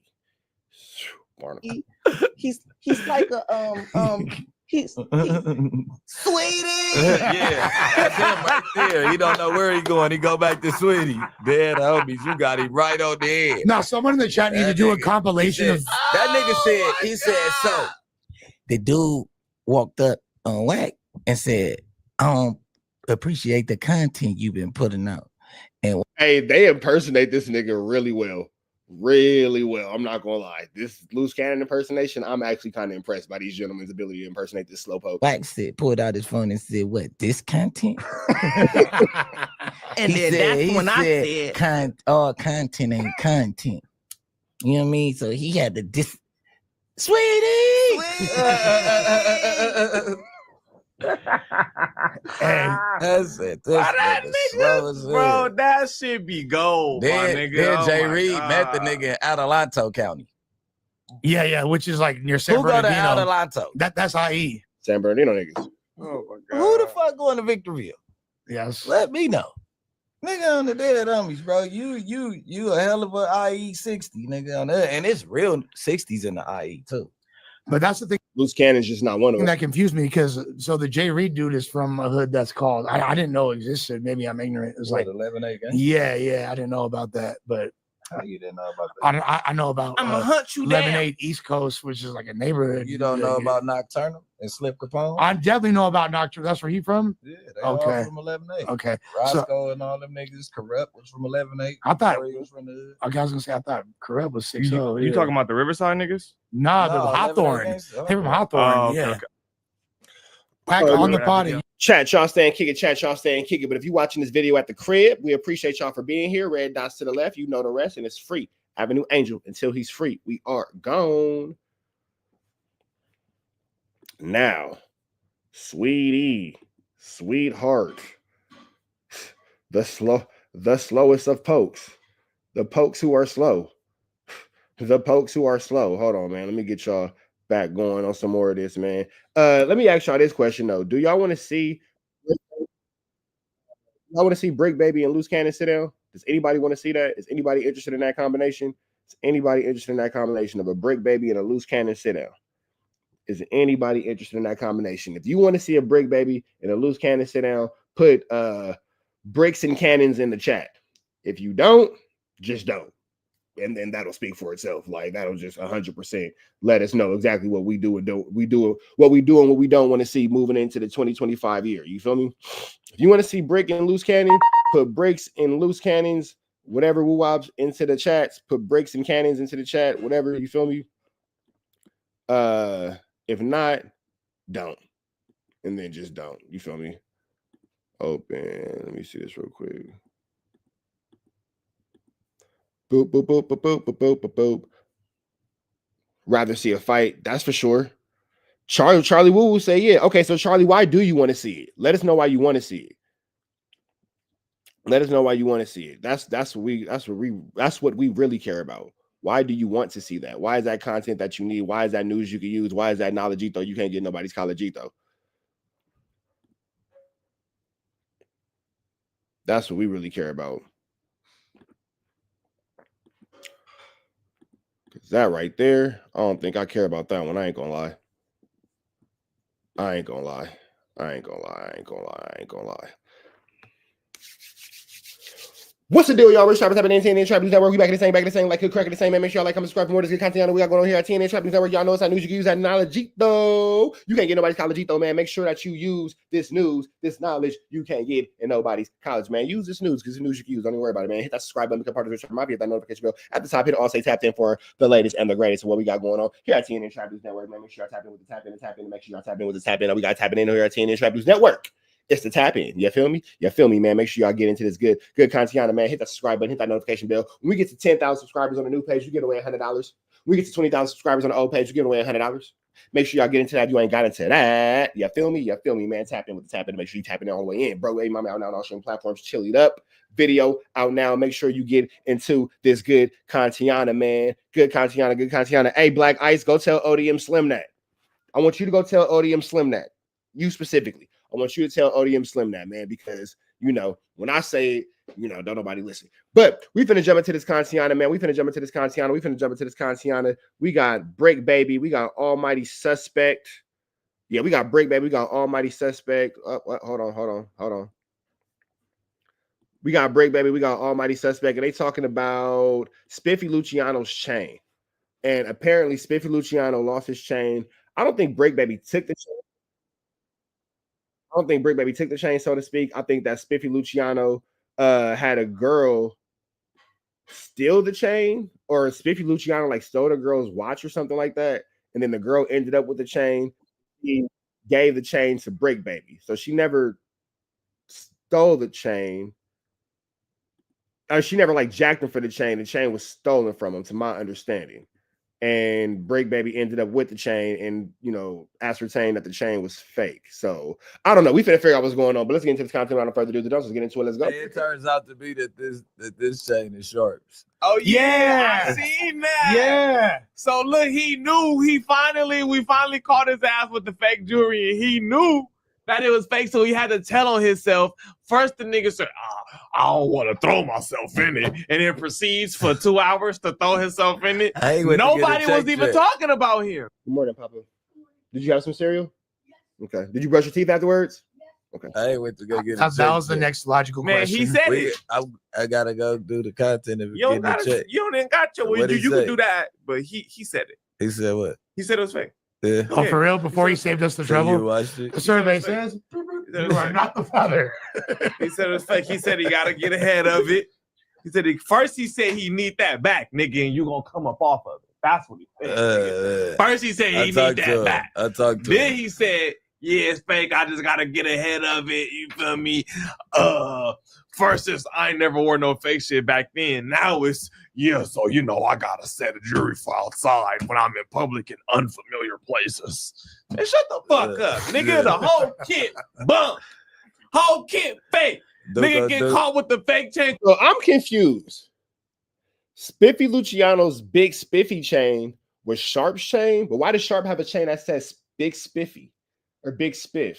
He's like a He's sweetie. Yeah, that's him right there. He don't know where he going. He go back to Sweetie. Dead homies, you got him right on the head. Now, someone in the chat needs to do a compilation of that nigga said. He said so. The dude walked up on Wack and said, "I don't appreciate the content you've been putting out." And hey, they impersonate this nigga really well. Really well. I'm not gonna lie. This loose cannon impersonation, I'm actually kind of impressed by these gentlemen's ability to impersonate this slowpoke. Wack said, pulled out his phone and said, "What? This content?" And then that's when I said, "All content ain't content." You know what I mean? So he had to Sweetie. Hey, that's it. That nigga, bro, that shit be gold, my nigga. Then Jay Reed met the nigga in Adelanto County. Yeah, which is like near San Bernardino. Who go to Adelanto? That's IE. San Bernardino niggas. Oh my god. Who the fuck going to Victorville? Yes. Let me know. Nigga on the dead homies, bro. You a hell of a IE 60, nigga on there. And it's real 60s in the IE too. But that's the thing. Loose cannon's just not one of them. That confused me because so the Jay Reed dude is from a hood that's called I didn't know it existed. Maybe I'm ignorant. It was like 11A. Yeah. I didn't know about that, but how you didn't know about that? I know about I'm gonna hunt you down. 11A East Coast, which is like a neighborhood. You don't know about Nocturnal and Slip Capone? I definitely know about Nocturnal. That's where he from? Yeah, they all from 11A. Okay. Roscoe and all them niggas. Corrupt was from 11A. I thought Corey was from the I was gonna say I thought Corrupt was 6. You talking about the Riverside niggas? Nah, the Hawthorne. They from Hawthorne. Yeah. Okay. Back on the potty. Chat, y'all stay and kick it. Chat, y'all stay and kick it. But if you're watching this video at the crib, we appreciate y'all for being here. Red dots to the left. You know the rest, and it's free. Avenue Angel until he's free. We are gone. Now, Sweetie, sweetheart, The slowest of pokes. The pokes who are slow. The pokes who are slow. Hold on, man. Let me get y'all back going on some more of this, man. Let me ask y'all this question though. Do y'all want to see Brick Baby and Loose Cannon sit down? Does anybody want to see that? Is anybody interested in that combination? Is anybody interested in that combination of a Brick Baby and a Loose Cannon sit down? Is anybody interested in that combination? If you want to see a Brick Baby and a Loose Cannon sit down, put bricks and cannons in the chat. If you don't, just don't. And then that'll speak for itself. Like that'll just 100% let us know exactly what we do and don't. We do what we do and what we don't want to see moving into the 2025 year. You feel me? If you want to see Brick and Loose Cannon, put bricks and loose cannons, whatever woo-wobs into the chats. Put bricks and cannons into the chat, whatever. You feel me? If not, don't. And then just don't. You feel me? Open. Let me see this real quick. Boop, boop, boop, boop, boop, boop, boop, boop, boop. Rather see a fight, that's for sure. Charlie Woo will say, yeah. Okay, so Charlie, why do you want to see it? Let us know why you want to see it. Let us know why you want to see it. That's what we really care about. Why do you want to see that? Why is that content that you need? Why is that news you can use? Why is that knowledge you can't get nobody's college though? That's what we really care about. That right there, I don't think I care about that one. I ain't gonna lie. What's the deal, y'all? Rich Trappers happening in TNA Trap News Network. We back in the same, like crack in the same, man. Make sure y'all like, comment, subscribe for more of this good content we got going on here at TNA Trap News Network. Y'all know it's that news you can use that knowledge though. You can't get nobody's college though, man. Make sure that you use this news, this knowledge you can't get in nobody's college, man. Use this news because it's news you can use. Don't even worry about it, man. Hit that subscribe button, become part of the channel. Hit that notification bell at the top. Hit all say tapped in for the latest and the greatest of what we got going on here at TNA Trap News Network, man. Make sure y'all tap in with the tap in and tap in. Make sure y'all tap in with the tap in. We got tapping in here at TNA Trap News Network. It's the tap in. You feel me? You feel me, man? Make sure y'all get into this good content, man. Hit that subscribe button, hit that notification bell. When we get to 10,000 subscribers on the new page, you get away $100. When we get to 20,000 subscribers on the old page, you get away $100. Make sure y'all get into that if you ain't got into that. You feel me? You feel me, man? Tap in with the tap in. Make sure you tap in all the way in. Bro, hey, mama out now on all streaming platforms. Chill it up. Video out now. Make sure you get into this good content, man. Good content. Hey, Black Ice, go tell ODM Slim that. I want you to go tell ODM Slim that. You specifically. I want you to tell ODM Slim that, man, because, you know, when I say it, you know, don't nobody listen. But we finna jump into this content, man. We jump into this content. We got Brick Baby. We got Almighty Suspect. Yeah, we got Brick Baby. We got Almighty Suspect. Hold on. We got Brick Baby. We got Almighty Suspect. And they talking about Spiffy Luciano's chain. And apparently Spiffy Luciano lost his chain. I don't think Brick Baby took the chain. I don't think Brick Baby took the chain, so to speak. I think that Spiffy Luciano had a girl steal the chain, or Spiffy Luciano like stole the girl's watch or something like that. And then the girl ended up with the chain. He gave the chain to Brick Baby. So she never stole the chain. She never like jacked him for the chain. The chain was stolen from him, to my understanding. And Brick Baby ended up with the chain and, you know, ascertained that the chain was fake. So I don't know. We finna figure out what's going on, but let's get into this content without further ado. Let's get into it. Let's go. It turns out to be that this chain is Sharp's. Oh yeah, I seen that. Yeah. So look, he knew. We finally caught his ass with the fake jewelry, and he knew that it was fake. So he had to tell on himself. First, the nigga said, I don't want to throw myself in it. And then proceeds for 2 hours to throw himself in it. Nobody was even talking about him. Good morning, Papa. Did you have some cereal? Okay. Did you brush your teeth afterwards? Okay. I ain't went to go get it. That was the next logical question. He said it. I gotta go do the content of you don't even got your you can do that. But he said it. He said what? He said it was fake. Yeah. Oh, for real? Before he saved us the trouble? The survey says you are not the father. He said it was fake. He said he got to get ahead of it. He said he said he need that back, nigga, and you gonna come up off of it. That's what he said. First he said he need that back. I talked to then him. He said, yeah, it's fake. I just gotta get ahead of it. You feel me? First is I ain't never wore no fake shit back then. Now it's so you know I gotta set a jury for outside when I'm in public in unfamiliar places. Man, shut the fuck up, nigga. The whole kit bump. Whole kit fake. Nigga get caught with the fake chain. So I'm confused. Spiffy Luciano's big Spiffy chain was Sharp's chain, but why does Sharp have a chain that says Big Spiffy or Big Spiff?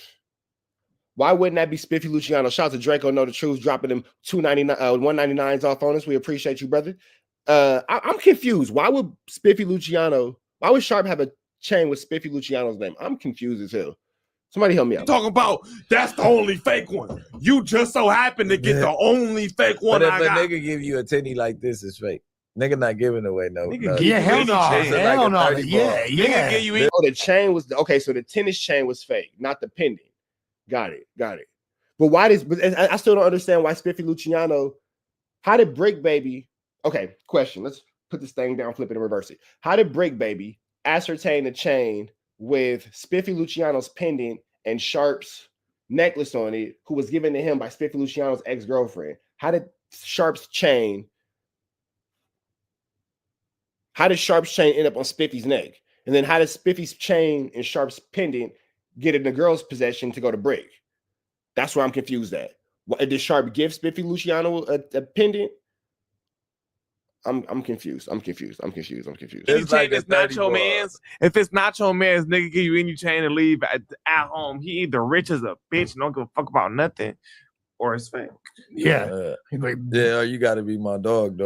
Why wouldn't that be Spiffy Luciano? Shout out to Draco Know the Truth, dropping them $199s off on us. We appreciate you, brother. I'm confused. Why would Spiffy Luciano? Why would Sharp have a chain with Spiffy Luciano's name? I'm confused as hell. Somebody help me out. Talking about that's the only fake one. You just so happen to get the only fake one. But I if a got. nigga give you a tinny like this, it's fake. Nigga not giving away no. Yeah, hell no. Hell no. Yeah, yeah. Give you Oh, the chain was okay. So the tennis chain was fake, not the pendant. Got it. But why does? But I still don't understand why Spiffy Luciano. How did Brick Baby? Okay, question. Let's put this thing down, flip it, and reverse it. How did Brick Baby ascertain the chain with Spiffy Luciano's pendant and Sharp's necklace on it, who was given to him by Spiffy Luciano's ex-girlfriend? How did Sharp's chain end up on Spiffy's neck? And then how did Spiffy's chain and Sharp's pendant get in the girl's possession to go to Brick? That's where I'm confused at. Did Sharp give Spiffy Luciano a pendant? I'm confused. If it's like it's not your man's, if it's not your man's, nigga give you any chain and leave at home. He either rich as a bitch and don't give a fuck about nothing, or it's fake. Yeah. Yeah, you gotta be my dog.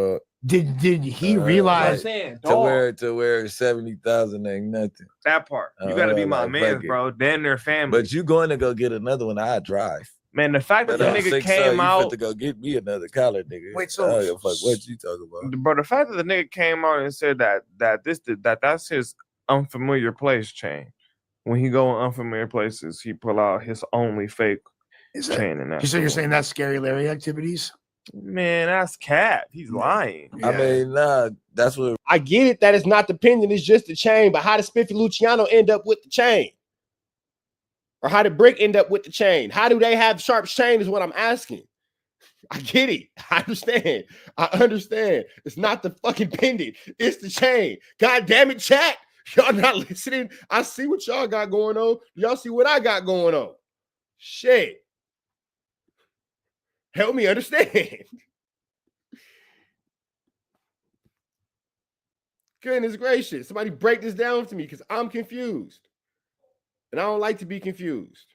Did he realize to wear 70,000 ain't nothing? That part. You gotta be my man, bro. Then their family. But you going to go get another one, I drive. Man, the fact that the nigga came out to go get me another collar, nigga. Wait, so fuck what you talking about? Bro, the fact that the nigga came out and said that's his unfamiliar place chain. When he go in unfamiliar places, he pull out his only fake chain in that. So you're saying that's Scary Larry activities? Man, that's cap. He's lying. Yeah. I mean, nah, that's what I get it. That is not the pendant, it's just the chain. But how did Spiffy Luciano end up with the chain? Or how did Brick end up with the chain? How do they have Sharp's chain is what I'm asking. I get it. I understand. It's not the fucking pendant. It's the chain. God damn it, chat. Y'all not listening. I see what y'all got going on. Y'all see what I got going on. Shit. Help me understand. Goodness gracious. Somebody break this down to me because I'm confused. And I don't like to be confused.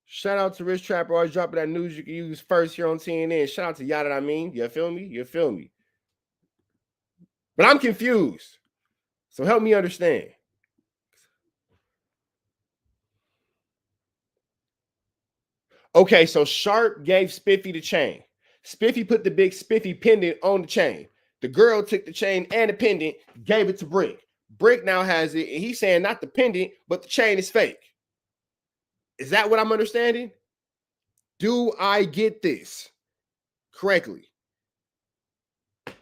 Shout out to Rich Trapper, always dropping that news you can use first here on TNN. Shout out to y'all that I mean. You feel me? But I'm confused. So help me understand. Okay, so Sharp gave Spiffy the chain. Spiffy put the big Spiffy pendant on the chain. The girl took the chain and the pendant, gave it to Brick. Brick now has it, and he's saying not the pendant, but the chain is fake. Is that what I'm understanding? Do I get this correctly? I'm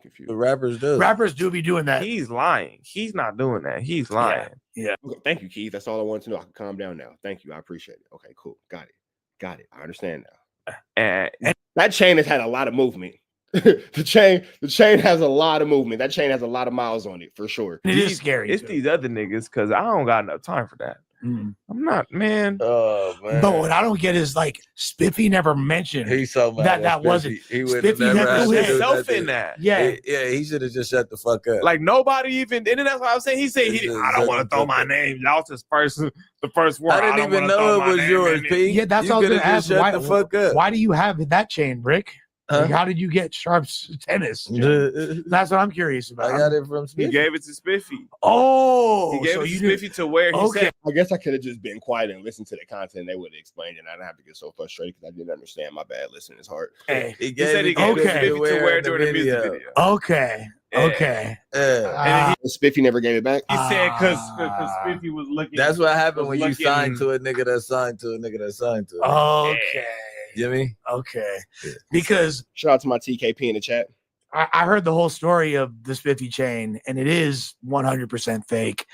confused. the rappers do. Rappers do be doing that. He's lying. He's not doing that. He's lying. Yeah. Okay, thank you, Keith. That's all I wanted to know. I can calm down now. Thank you. I appreciate it. Okay, cool. Got it. I understand now. And That chain has had a lot of movement. the chain has a lot of movement. That chain has a lot of miles on it for sure. It is scary. It's these other niggas because I don't got enough time for that. I'm not, man. Oh man. But what I don't get is like Spiffy never mentioned He's so mad that wasn't. He would Spiffy have never never had to threw do himself in nothing. that. Yeah. He should have just shut the fuck up. Like nobody even, and then that's what I was saying. He said I don't want to throw my name. That was his the first word. I didn't even know it was yours, P. Yeah, that's you all I was gonna ask. shut the fuck up. Why do you have that chain, Brick? Huh? Like, how did you get Sharp's tennis? That's what I'm curious about. I got it from He Spiffy. gave it to Spiffy. Oh, He gave so it to you Spiffy to where he said. I guess I could have just been quiet and listened to the content. They would have explained it. And I didn't have to get so frustrated because I didn't understand. My bad. Listening is hard. Hey, He said he gave gave it it to wear in during the music video. okay, Yeah. okay. Yeah. And Spiffy never gave it back. He said because Spiffy was looking. That's what happened when you looking- signed to a nigga that signed to a nigga that signed to. Okay. You know what I mean? Okay. Because Shout out to my TKP in the chat. I heard the whole story of the Spiffy chain, and it is 100% fake.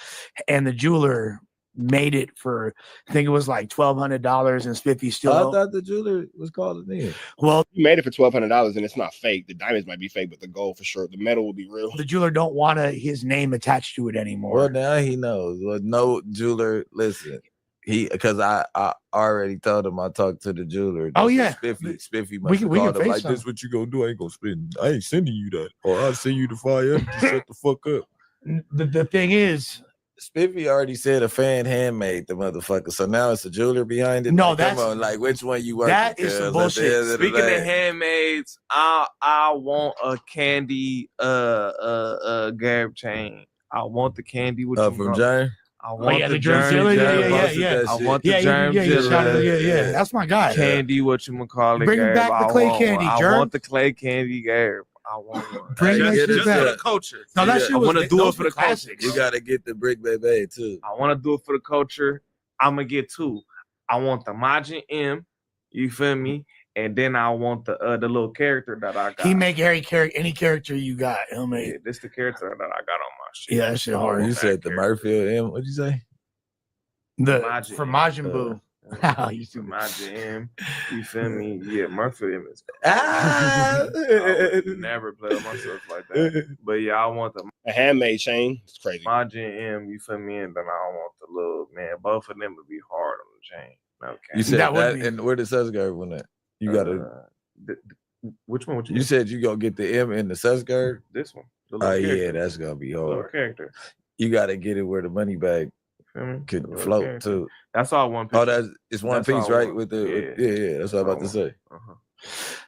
And the jeweler made it for, I think it was like $1,200, and Spiffy still. I thought the jeweler was called a nigga. Well, You made it for $1,200 and it's not fake. The diamonds might be fake, but the gold for sure. The metal will be real. the jeweler don't want his name attached to it anymore. Well, now he knows. Well, no jeweler, listen. because I already told him I talked to the jeweler. Oh, yeah. Spiffy We must can have called him like, FaceTime. this what you gonna do? I ain't gonna spend. I ain't sending you that. Or I'll send you the fire. Just shut the fuck up. The thing is, Spiffy already said a fan handmade the motherfucker. So now it's a jeweler behind it. No, like, that's- come on, like which one you working? that is some cuz? At the bullshit. end of the Speaking of day. handmaids, I want a candy Garb chain. I want the candy with from Jane. I want the Germ Chiller? Yeah. I want the Yeah, Germ Chiller. yeah. That's my guy. Candy, whatchamacallit, Bring Garb. back the clay candy, I Germ. want the clay candy, Garb. I want one. Bring that shit just back. for the culture. No, that shit I was- want to do those it for were the culture. classics. You gotta get the Brick Baby too. I want to do it for the culture. I'm gonna get two. I want the Majin M. You feel me? And then I want the little character that I got. He make any character you got. He'll make. Yeah, this the character that I got on my shit. Yeah, that shit hard. You said the Murphy M. What'd you say? The for Majin Buu. You The Majin M. You feel me? Yeah, Murphy M is. Ah! I would never play with myself like that. But yeah, I want the A handmade chain. It's crazy. Majin M. You feel me? And then I want the little man. Both of them would be hard on the chain. Okay. You said That that, would be- and where the Susgard one at? You gotta. Which one? Which You said you gonna get the M in the Susgard? This one. The Oh little yeah, character. that's gonna be Little hard. character. You gotta get it where the money bag Feel me? can The little float character. too. That's all one piece. Oh, that's it's one That's piece, all right? one. With the Yeah. yeah, that's what I'm about to say.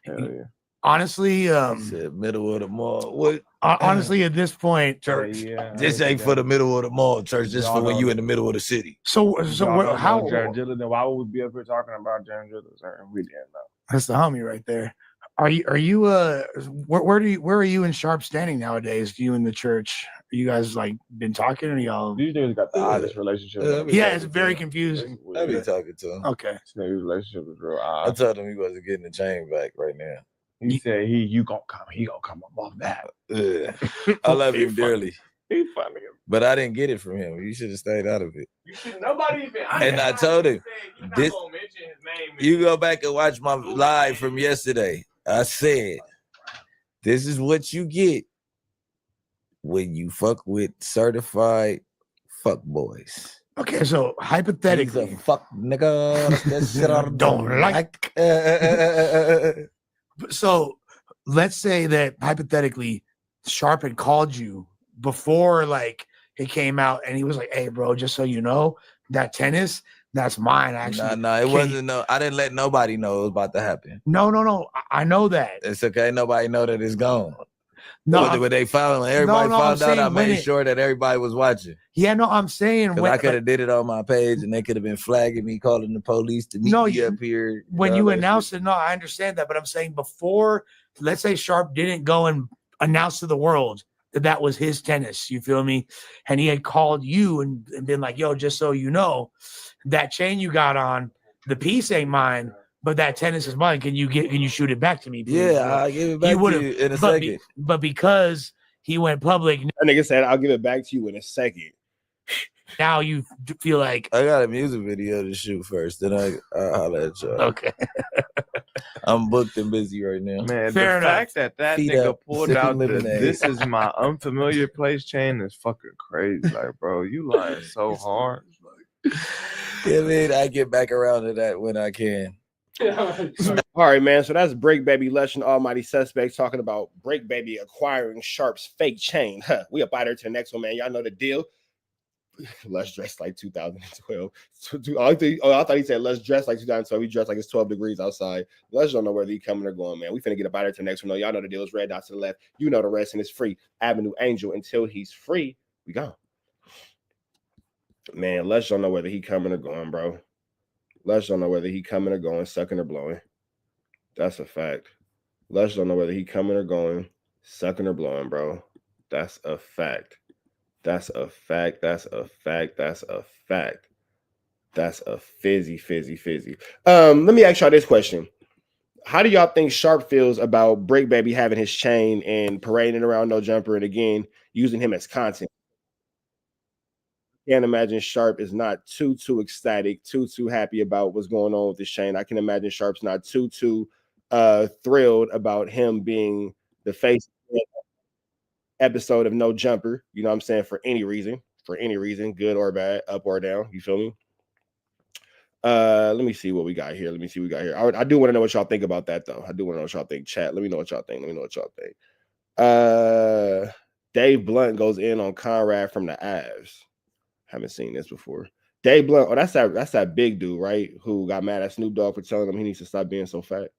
Hell yeah. Honestly, He said middle of the mall. What? honestly, at this point, Church. Yeah. This ain't for the middle of the mall, church. This for when you in the middle of the city. so how? Jared Dillon, then why would we be up here talking about Jared Dillon? We didn't know. That's the homie right there. Are you where are you and Sharp standing nowadays? You and the church? Are you guys like been talking or y'all? These niggas got the oddest relationship. Yeah, it's very confusing. I be talking to him. Okay. This nigga's relationship is real I odd. told him he wasn't getting the chain back right now. He said he gonna come up off that. I love He him dearly, He funny. but I didn't get it from him. You should have stayed out of it. Nobody even. And I told him, this, you go back and watch my live from yesterday. I said, this is what you get when you fuck with certified fuck boys. Okay, so hypothetically, He's a fuck nigga. That's shit I don't like. So let's say that hypothetically, Sharp had called you before like it came out, and he was like, "Hey, bro, just so you know, that tennis, that's mine." Actually, No, it wasn't. No, I didn't let nobody know it was about to happen. No. I know that. It's okay. Nobody know that it's gone. No, when they found, when everybody I'm found out, saying I when made it- sure that everybody was watching. yeah, no, I'm saying Because when I could have did it on my page, and they could have been flagging me, calling the police to meet No, me you- up here. when all you that announced it, no, I understand that, but I'm saying before, let's say Sharp didn't go and announce to the world that was his tennis, you feel me? And he had called you and been like, "Yo, just so you know, that chain you got on, the piece ain't mine, but that tennis is mine. Can you shoot it back to me, please?" Yeah, I'll give it back to would've- you in a but second. but because he went public, That nigga said, "I'll give it back to you in a second." now you feel like, I got a music video to shoot first, then I'll holler at y'all. okay. I'm booked and busy right now. Man, Fair the fact that Feet nigga up, pulled sipping out the lemonade. "this is my unfamiliar place" chain is fucking crazy. Like, bro, you lying so hard. Yeah, man, I get back around to that when I can. All right, man. So that's Break Baby, Lush, and Almighty Suspects talking about Break Baby acquiring Sharp's fake chain. We up out there to the next one, man. Y'all know the deal. Lush dressed like 2012. I thought he said Lush dressed like 2012. He dressed like it's 12 degrees outside. Lush don't know whether he coming or going, man. We finna get up out there to the next one. Y'all know the deal. It's red dots to the left. You know the rest, and it's free. Avenue Angel. Until he's free, we gone. Man, Lush don't know whether he coming or going, bro. Lush don't know whether he coming or going, sucking or blowing. That's a fact. Lush don't know whether he coming or going, sucking or blowing, bro. That's a fact. That's a fact. That's a fact. That's a fact. That's a fizzy. Let me ask y'all this question. How do y'all think Sharp feels about Break Baby having his chain and parading around No Jumper and again using him as content? Can't imagine Sharp is not too ecstatic, too happy about what's going on with this chain. I can imagine Sharp's not too thrilled about him being the face episode of No Jumper. You know what I'm saying? For any reason, good or bad, up or down. You feel me? Let me see what we got here. I do want to know what y'all think about that, though. I do want to know what y'all think. Chat. Let me know what y'all think. Dave Blunt goes in on Conrad from the Avs. Haven't seen this before. Dave Blunt. Oh, that's that big dude, right? Who got mad at Snoop Dogg for telling him he needs to stop being so fat. I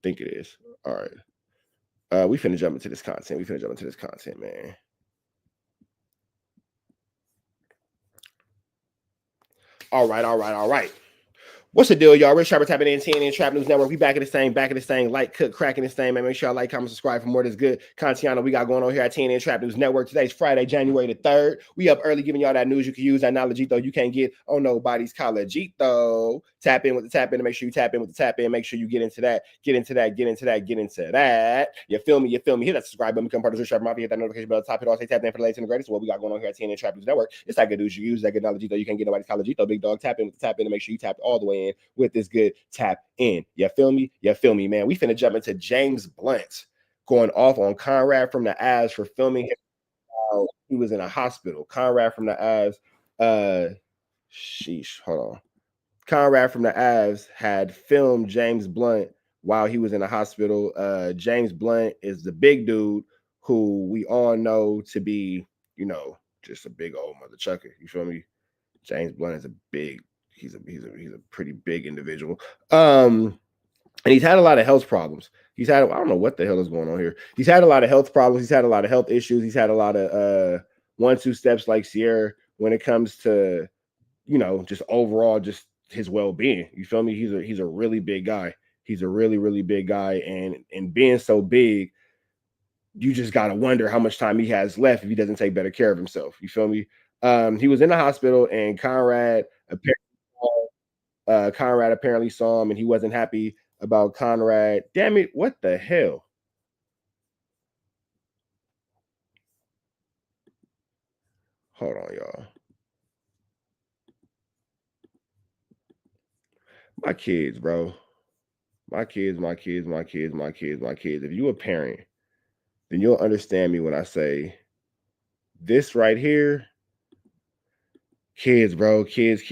think it is. All right. We finna jump into this content. Man. All right. What's the deal, y'all? Ricc Sharper tapping in TNN Trap News Network. We back in this thing. Like, cook, cracking this thing, man. Make sure y'all like, comment, subscribe for more of this good content we got going on here at TNN Trap News Network. Today's Friday, January the 3rd. We up early giving y'all that news you can use, that knowledge though you can't get on nobody's college though. Tap in with the tap in. Make sure you tap in with the tap in. Make sure you get into that. You feel me? Hit that subscribe button, become part of the Ricc Sharper Mafia. Hit that notification bell at the top. Hit all say tap in for the latest and the greatest. What we got going on here at TNN Trap News Network. It's that good news you use, that good knowledge though you can't get nobody's college though. Big dog, tap in with the tap in and make sure you tap all the way in with this good tap in. You feel me, man? We finna jump into James Blunt going off on Conrad from the Avs for filming him while he was in a hospital. Conrad from the Avs, hold on. Conrad from the Avs had filmed James Blunt while he was in a hospital. James Blunt is the big dude who we all know to be, just a big old mother chucker. You feel me? James Blunt is he's a pretty big individual. And he's had a lot of health problems. I don't know what the hell is going on here. He's had a lot of health problems. He's had a lot of health issues. He's had a lot of 1-2 steps like Sierra when it comes to, just overall, just his well-being. You feel me? He's a really big guy. He's a really, really big guy. And being so big, you just got to wonder how much time he has left if he doesn't take better care of himself. You feel me? He was in the hospital and Conrad apparently saw him and he wasn't happy about Conrad. Damn it, what the hell? Hold on, y'all. My kids, bro. My kids. If you a parent, then you'll understand me when I say this right here. Kids, bro. Kids.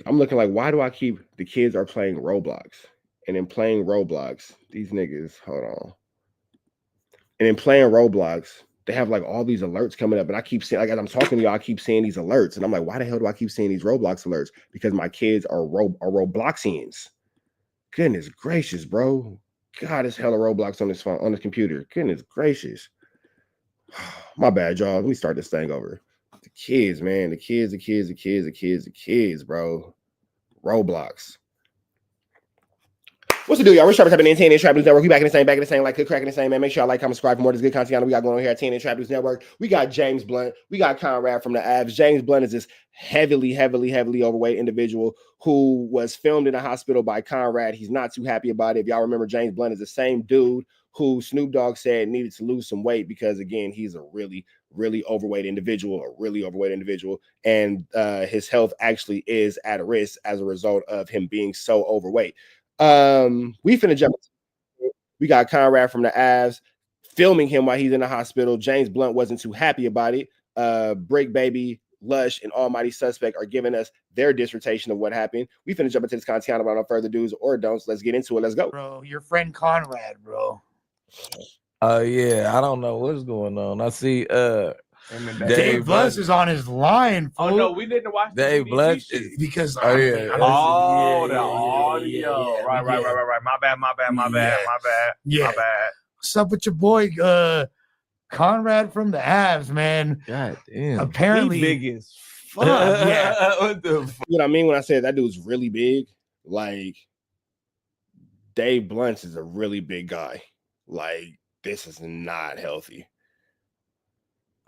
I'm looking like, why do I keep the kids are playing Roblox? And in playing Roblox, these niggas, hold on. And in playing Roblox, they have like all these alerts coming up. And I keep seeing, like, as I'm talking to y'all, I keep seeing these alerts. And I'm like, why the hell do I keep seeing these Roblox alerts? Because my kids are Robloxians. Goodness gracious, bro. God, it's hella Roblox on this phone, on this computer. Goodness gracious. My bad, y'all. Let me start this thing over. The kids, man. The kids, bro. Roblox. What's the deal, y'all? Ricc Sharper tapping in TNN Trap News Network. We back in the same, like, cracking the same, man. Make sure y'all like, comment, subscribe for more of this good content we got going on here at TNN Trap News Network. We got James Blunt. We got Conrad from the Avs. James Blunt is this heavily overweight individual who was filmed in a hospital by Conrad. He's not too happy about it. If y'all remember, James Blunt is the same dude who Snoop Dogg said needed to lose some weight because, again, he's a really overweight individual, and his health actually is at risk as a result of him being so overweight. We finna jump. We got Conrad from the Avs filming him while he's in the hospital. James Blunt wasn't too happy about it. Brick Baby, Lush, and Almighty Suspect are giving us their dissertation of what happened. We finna jump into this content about no further do's or don'ts. Let's get into it. Let's go. Bro, your friend Conrad, bro. Oh yeah, I don't know what's going on. I see Dave Blunt is on his line. Fool. Oh no, we didn't watch Dave Blunt because the audio. Right. My bad. What's up with your boy Conrad from the Avs, man? God damn. Apparently he big as fuck. Yeah. What the fuck? What I mean when I say that dude's really big, like Dave Blunt is a really big guy. Like, this is not healthy.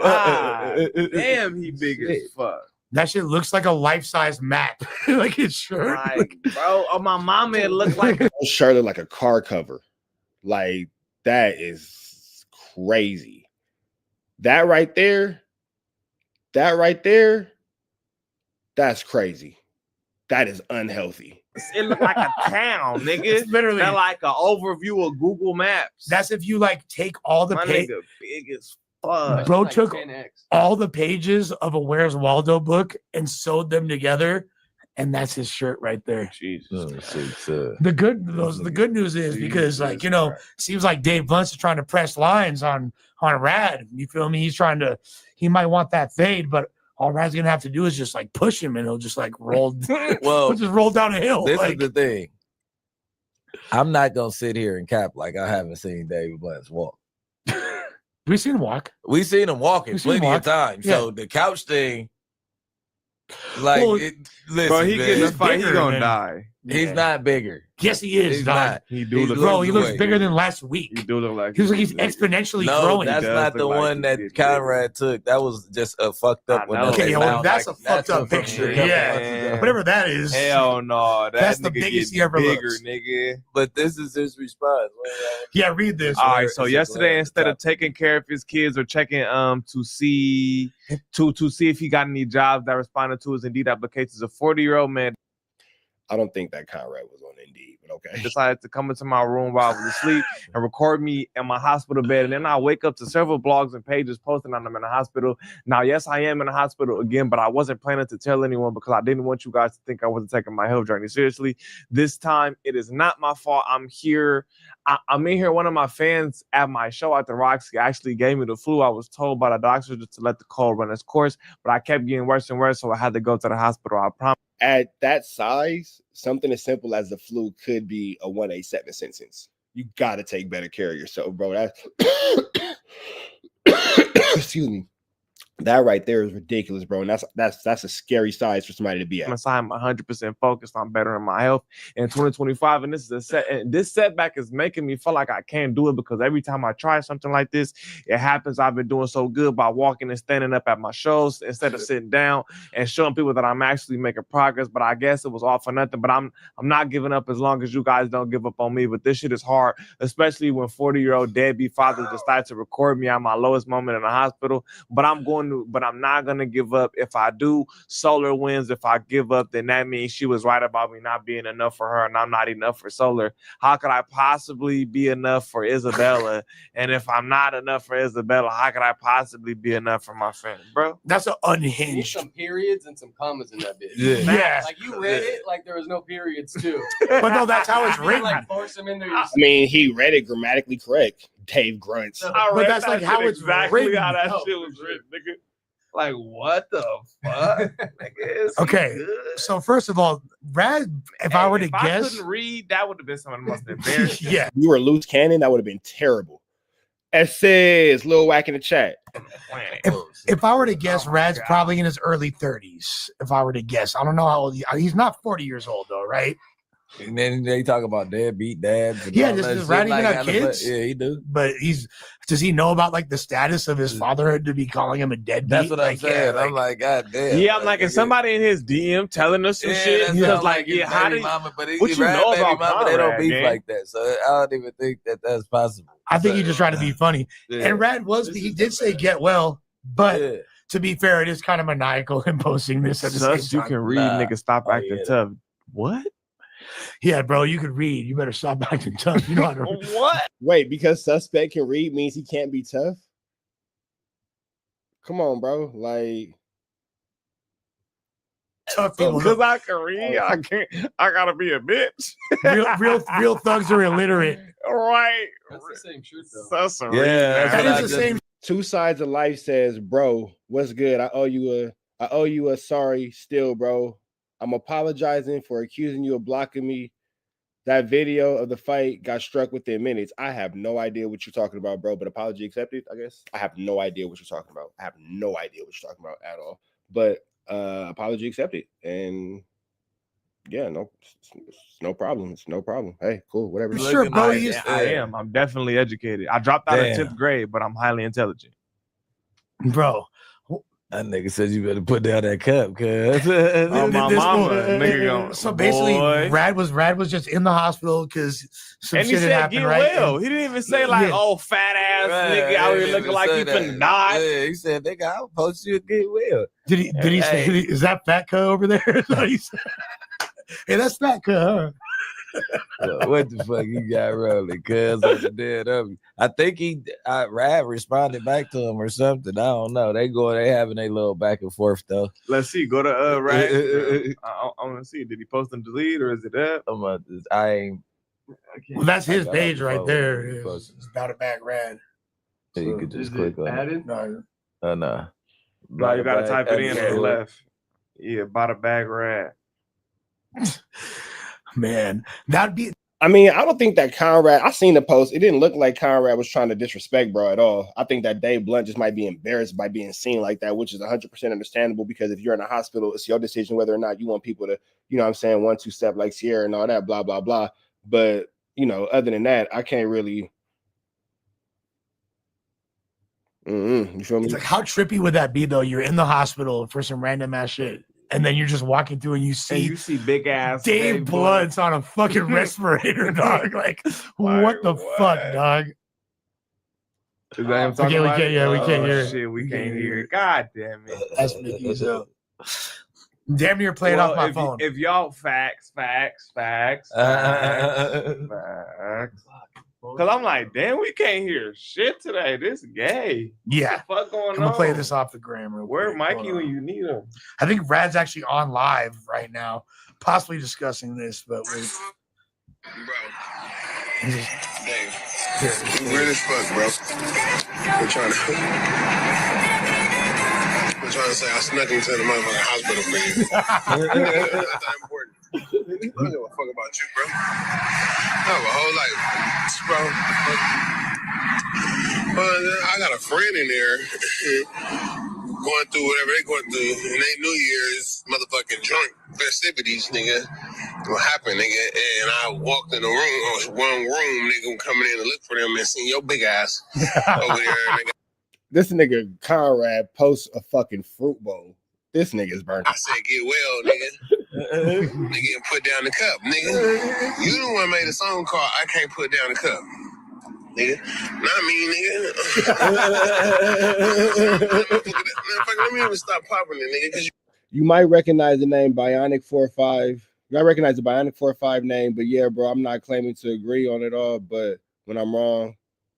Damn, he big as fuck. That shit looks like a life-size map. Like his shirt. Like, bro, on my mama, it looks like His shirt look like a car cover. Like, that is crazy. That right there, that's crazy. That is unhealthy. it looked like a town, nigga. It's literally that like an overview of Google Maps. That's if you like take all the nigga big as fuck. Bro like took 10X. all the pages of a Where's Waldo book and sewed them together and that's his shirt right there. Jesus. The good news is because seems like Dave Bunce is trying to press lines on Rad. You feel me? He might want that fade, but all Rad's gonna have to do is just like push him, and he'll just like roll. Well, he'll just roll down a hill. This is the thing. I'm not gonna sit here and cap like I haven't seen Dave Bunce walk. We seen him walk. We seen him walking plenty of times. Yeah. So the couch thing, like, listen, bro, he get in a fight, he gonna man. die. He's not bigger. Yes, he is. He's dog. not. He do look. Bro, he looks away. bigger than last week. He do look like. He looks like he's exponentially growing. That's does not the look like one he that did Conrad took. That was just a fucked up one. Okay, They well, found, that's like, a fucked up from picture. a couple Yeah, months ago. whatever that is. Hell no, That's that the nigga biggest get he ever bigger, looks. nigga. But this is his response. Yeah, read this. All right, so It's a yesterday, glare. instead of taking care of his kids or checking to see if he got any jobs that responded to his Indeed applications, a 40-year-old man I don't think that Conrad was on Indeed, but okay. decided to come into my room while I was asleep and record me in my hospital bed. And then I wake up to several blogs and pages posting on them in the hospital. Now, yes, I am in the hospital again, but I wasn't planning to tell anyone because I didn't want you guys to think I wasn't taking my health journey seriously. This time, it is not my fault. I'm here. I'm in here. One of my fans at my show at the Rocc actually gave me the flu. I was told by the doctor just to let the cold run its course, but I kept getting worse and worse, so I had to go to the hospital. I promise. At that size, something as simple as the flu could be a 187 sentence. You got to take better care of yourself, bro. That's excuse me. That right there is ridiculous, bro. And that's a scary size for somebody to be at. I'm 100% focused on bettering my health in 2025, and this setback is making me feel like I can't do it because every time I try something like this, it happens. I've been doing so good by walking and standing up at my shows instead of sitting down and showing people that I'm actually making progress. But I guess it was all for nothing. But I'm not giving up as long as you guys don't give up on me. But this shit is hard, especially when 40-year-old deadbeat fathers decide to record me at my lowest moment in the hospital. But I'm not gonna give up. If I do, Solar wins. If I give up, then that means she was right about me not being enough for her, and I'm not enough for Solar. How could I possibly be enough for Isabella? And if I'm not enough for Isabella, how could I possibly be enough for my friend, bro? That's an You need unhinged. some periods and some commas in that bitch. Yeah. Like you read it like there was no periods too. But no, that's how it's You written. like force them in there. I mean, he read it grammatically correct. Dave grunts. But that's like how it's exactly written. how that shit was written, nigga. Like, what the fuck? Nigga, it's Okay, good. so first of all, Rad, if I were to if guess, I couldn't read, that would have been some of the most embarrassing. yeah, You were loose cannon, that would have been terrible. It says Lil Wack in the chat. if I were to guess, Oh my Rad's God. probably in his early 30s. If I were to guess, I don't know how old he's not 40 years old though, right? And then they talk about deadbeat dads. And Yeah, all does that shit. Rad even have how the kids? fuck- Yeah, he do. But does he know about like the status of his fatherhood to be calling him a deadbeat? That's what I'm Like, saying. yeah, I'm like, God damn. Yeah, I'm like, nigga. is somebody in his DM telling us some shit? that Because sound like, his yeah, how baby do you, mama, but what you know baby about mama, they don't Conrad, beef gang? like that. So I don't even think that that's possible. I think he's just trying to be funny. Yeah. And Rad he did say get well, but Yeah. to be fair, it is kind of maniacal in posting this at the Sus, same you time. can read, Nah. nigga. Stop Oh, acting yeah. tough. What? Yeah, bro, you could read. You better stop acting tough. You know how to What? Wait, because suspect can read means he can't be tough? Come on, bro. Like, tough people. Because I can read, I can't. I gotta be a bitch. Real thugs are illiterate. Right. That's the same truth though. Sus, Yeah, that's That what I is the just- same. Two Sides of Life says, bro, what's good? I owe you a sorry still, bro. I'm apologizing for accusing you of blocking me. That video of the fight got struck within minutes. I have no idea what you're talking about, bro, but apology accepted, I guess. I have no idea what you're talking about. I have no idea what you're talking about at all. But apology accepted. And yeah, no problem. It's no problem. Hey, cool, whatever. Sure, Looking bro. like- He's, I am. I'm definitely educated. I dropped out Damn. of 10th grade, but I'm highly intelligent. bro. That nigga said you better put down that cup, cuz. Oh, my This mama. boy- Nigga going, So basically, boy. Rad was just in the hospital because some And he shit had said, happened, get right? well. He didn't even say, like, Yeah. oh, fat ass Right, nigga out he here didn't looking even like say he that. finna die. Yeah, he said, nigga, I'll post you a get well. Did he say? Hey. Is that FLAKKO over there? Is what he said. Hey, that's FLAKKO. Huh? What the fuck you got rolling? Cuz on the dead of you. I think Rad responded back to him or something. I don't know. They having a little back and forth though. Let's see. Go to Rad. I want to see. Did he post and delete or is it up? Well, that's his page right there. It's about a bag rad. So you could just click on it. No. No, you gotta type it in on the left. Yeah, about a bag rad. Man, that'd be. I mean, I don't think that Conrad. I seen the post. It didn't look like Conrad was trying to disrespect bro at all. I think that Dave Blunt just might be embarrassed by being seen like that, which is 100% understandable because if you're in a hospital, it's your decision whether or not you want people to, you know what I'm saying, 1-2 step like Sierra and all that, blah, blah, blah. But, you know, other than that, I can't really. You feel me? It's like, how trippy would that be though? You're in the hospital for some random ass shit, and then you're just walking through and you see big ass Dave Blunt's on a fucking respirator, dog. Like, what the fuck, dog? Is that him talking about? We can't hear it. Shit, we can't hear it. God damn it. That's Mickey's up. Damn near playing off my phone. If y'all facts. Cause I'm like, damn, we can't hear shit today. This gay. Yeah. What the fuck going on? I'm gonna play this off the gram real Where quick. Mikey when you need him? I think Rad's actually on live right now, possibly discussing this, but we're Weird as fuck, bro. We're trying to say I snuck into the motherfucking hospital for you. That's not important. I don't give a fuck about you, bro. I have a whole life, bro. I got a friend in there going through whatever they going through, and they New Year's motherfucking joint festivities, nigga. What happened, nigga? And I walked in the room, one room, nigga, coming in to look for them and seen your big ass over there, nigga. This nigga Conrad posts a fucking fruit bowl. This nigga's burnt. I said, get well, nigga. Nigga, and put down the cup, nigga. You the one made a song called I Can't Put Down the Cup. Nigga. Not me, nigga. Let me even stop popping it, nigga. Cause You might recognize the name Bionic 45. You might recognize the Bionic 45 name, but yeah, bro, I'm not claiming to agree on it all. But when I'm wrong,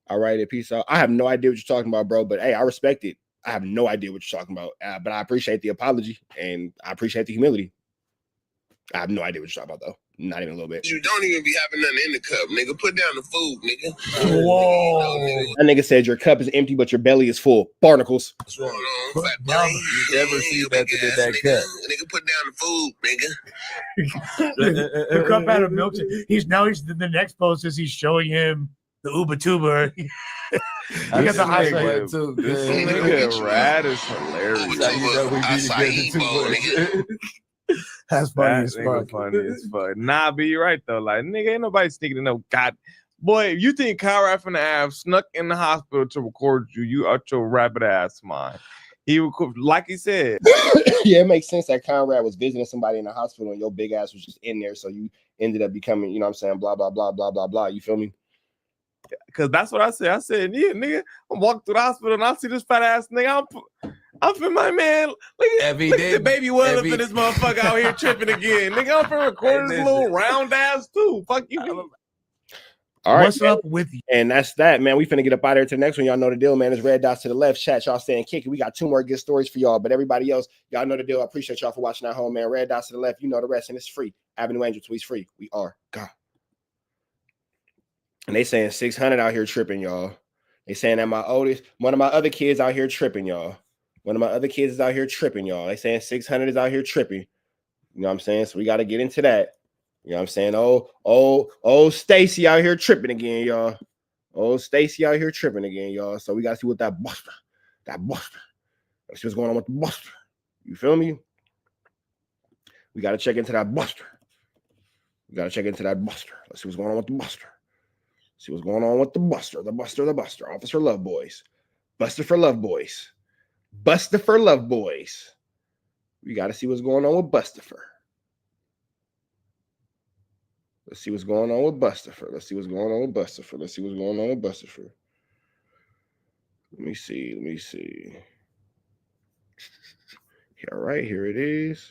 I write it. Peace out. I have no idea what you're talking about, bro. But hey, I respect it. I have no idea what you're talking about. But I appreciate the apology and I appreciate the humility. I have no idea what you're talking about, though. Not even a little bit. you don't even be having nothing in the cup, nigga. Put down the food, nigga. Whoa. That nigga said your cup is empty, but your belly is full. Barnacles. What's going on, fat boy? You never see nothing in that cup. Nigga, put down the food, nigga. The cup had a milkshake. He's the next post is he's showing him the Uba Tuba. He got the high side too. This nigga Rad is hilarious. That's funny as fuck. Funny as fuck. Nah, but you're right though. Like, nigga, ain't nobody sneaking in no god. Boy, if you think Conrad from the Ave snuck in the hospital to record you, you out your rabbit ass mind. He would, like he said. Yeah, it makes sense that Conrad was visiting somebody in the hospital and your big ass was just in there, so you ended up becoming, you know what I'm saying, blah, blah, blah, blah, blah, blah. You feel me? Because that's what I said. I said, yeah, nigga, I'm walking through the hospital and I see this fat ass nigga. I'm for my man. Look at the baby well up in this motherfucker out here tripping again. Nigga, I'm for recording this little round ass too. Fuck you. All right, what's up with you? And that's that, man. We finna get up out of here to the next one. Y'all know the deal, man. It's red dots to the left. Chat, y'all staying kicking. We got 2 more good stories for y'all, but everybody else, y'all know the deal. I appreciate y'all for watching at home, man. Red dots to the left. You know the rest, and it's free. Avenue Angel tweets free. We are God. And they saying 600 out here tripping, y'all. They saying that one of my other kids out here tripping, y'all. One of my other kids is out here tripping, y'all. They saying 600 is out here tripping. You know what I'm saying? So we got to get into that. You know what I'm saying? Oh, Stacy out here tripping again, y'all. Oh, Stacy out here tripping again, y'all. So we got to see what that buster. Let's see what's going on with the buster. You feel me? We got to check into that buster. Let's see what's going on with the buster. See what's going on with the buster. Officer Love Boys. Buster for Love Boys. We got to see what's going on with Bustifer. Let's see what's going on with Bustifer. Let me see. All right, here it is.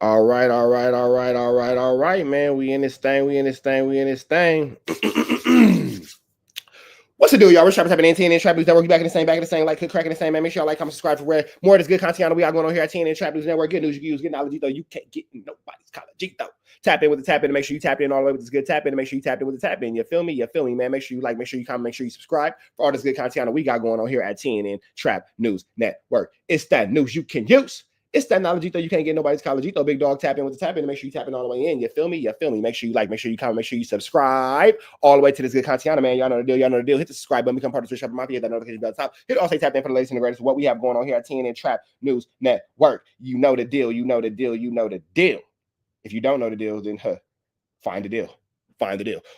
All right, man. We in this thing. What's the deal, y'all? We're Trappers happening in TNN Trap News Network. We back in the same, like cook cracking the same, man. Make sure y'all like, comment, subscribe for where more of this good content we got going on here at TNN Trap News Network. Good news you can use, good knowledge, though. You can't get nobody's college, though. Tap in with the tap in to make sure you tap in all the way with this good tap in to make sure you tap in with the tap in. You feel me, man? Make sure you like, make sure you comment, make sure you subscribe for all this good content we got going on here at TNN Trap News Network. It's that news you can use. It's that knowledge though. You can't get nobody's college though. Big dog, tap in with the tap in to make sure you tap in all the way in. You feel me? Make sure you like, make sure you comment, make sure you subscribe all the way to this good content, man. Y'all know the deal. Hit the subscribe button, become part of the Trap Mafia. Hit that notification bell at the top. Hit also tap in for the latest and the greatest of what we have going on here at TNN Trap News Network. You know the deal. If you don't know the deal, then find the deal.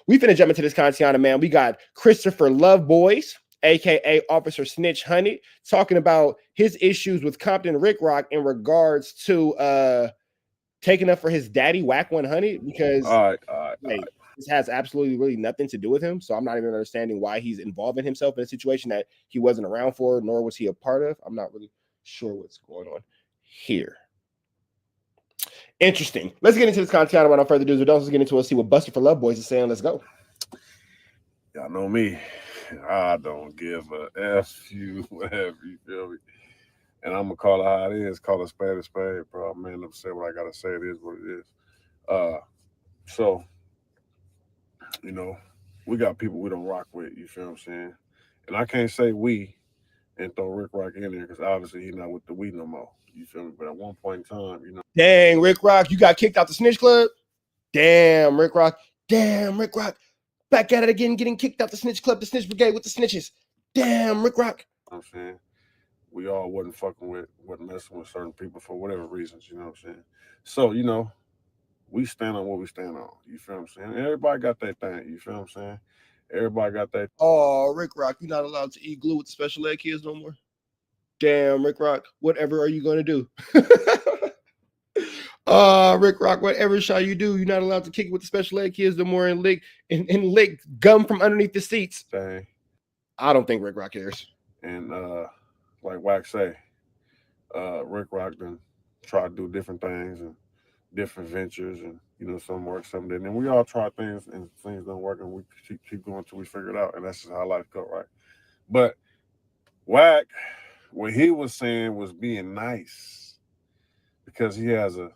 We finna jump into this content, man. We got Christopher Loveboys, aka Officer Snitch Honey, talking about his issues with Compton Ricc in regards to taking up for his daddy Wack 100 because this has absolutely really nothing to do with him. So I'm not even understanding why he's involving himself in a situation that he wasn't around for, nor was he a part of. I'm not really sure what's going on here. Interesting. Let's get into this content without further ado. Let's get into it. See what Buster for Loveboys is saying. Let's go. Y'all know me. I don't give a F you, whatever, you feel me? And I'm gonna call it how it is, call a spade, bro. I'm man up to say what I gotta say, it is what it is. So, you know, we got people we don't rock with, you feel what I'm saying? And I can't say we and throw Ricc in there because obviously he's not with the we no more. You feel me? But at one point in time, you know. Dang, Ricc, you got kicked out the snitch club? Damn, Ricc. Back at it again, getting kicked out the snitch club, the snitch brigade with the snitches. Damn, Ricc. You know what I'm saying? We all wasn't messing with certain people for whatever reasons, you know what I'm saying? So, you know, we stand on what we stand on. You feel what I'm saying? Everybody got their thing, you feel what I'm saying? Everybody got their. Oh, Ricc, you're not allowed to eat glue with the special ed kids no more. Damn, Ricc, whatever are you gonna do? Ricc, whatever shall you do? You're not allowed to kick it with the special ed kids no more and lick gum from underneath the seats. Dang. I don't think Ricc cares. And like Wack say, Ricc done try to do different things and different ventures, and you know, some work, some didn't. And we all try things and things don't work, and we keep going until we figure it out. And that's just how life go, right? But Wack, what he was saying was being nice because he has a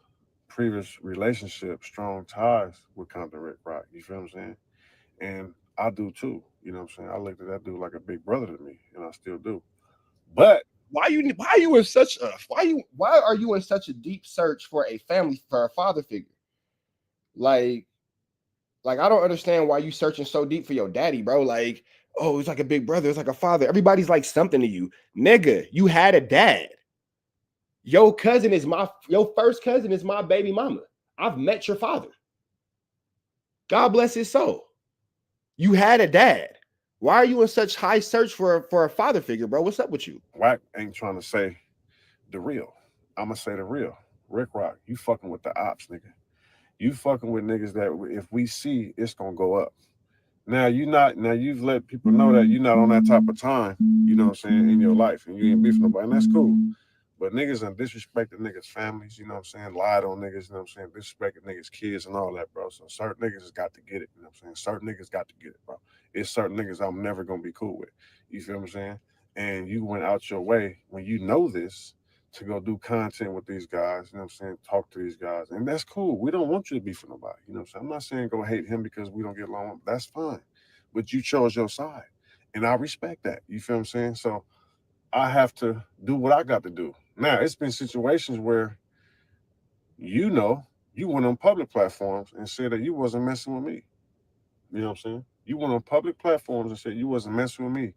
previous relationship, strong ties with Compton Ricc. You feel what I'm saying? And I do too. You know what I'm saying? I looked at that dude like a big brother to me, and I still do. But why are you in such a deep search for a father figure? Like I don't understand why you searching so deep for your daddy, bro. Like, oh, it's like a big brother, it's like a father. Everybody's like something to you. Nigga, you had a dad. Your first cousin is my baby mama. I've met your father. God bless his soul. You had a dad. Why are you in such high search for a father figure, bro? What's up with you? Wack ain't trying to say the real. I'm gonna say the real. Ricc, you fucking with the ops, nigga. You fucking with niggas that if we see, it's gonna go up. Now you've let people know that you're not on that type of time, you know what I'm saying, in your life, and you ain't beefing nobody, and that's cool. But niggas done disrespected niggas' families, you know what I'm saying, lied on niggas, you know what I'm saying, disrespected niggas' kids and all that, bro. So certain niggas has got to get it, you know what I'm saying? Certain niggas got to get it, bro. It's certain niggas I'm never gonna be cool with. You feel what I'm saying? And you went out your way when you know this to go do content with these guys, you know what I'm saying, talk to these guys. And that's cool. We don't want you to be for nobody, you know what I'm saying? I'm not saying go hate him because we don't get along. That's fine. But you chose your side. And I respect that. You feel what I'm saying? So I have to do what I got to do. Now, it's been situations where, you know, you went on public platforms and said that you wasn't messing with me. You know what I'm saying? You went on public platforms and said you wasn't messing with me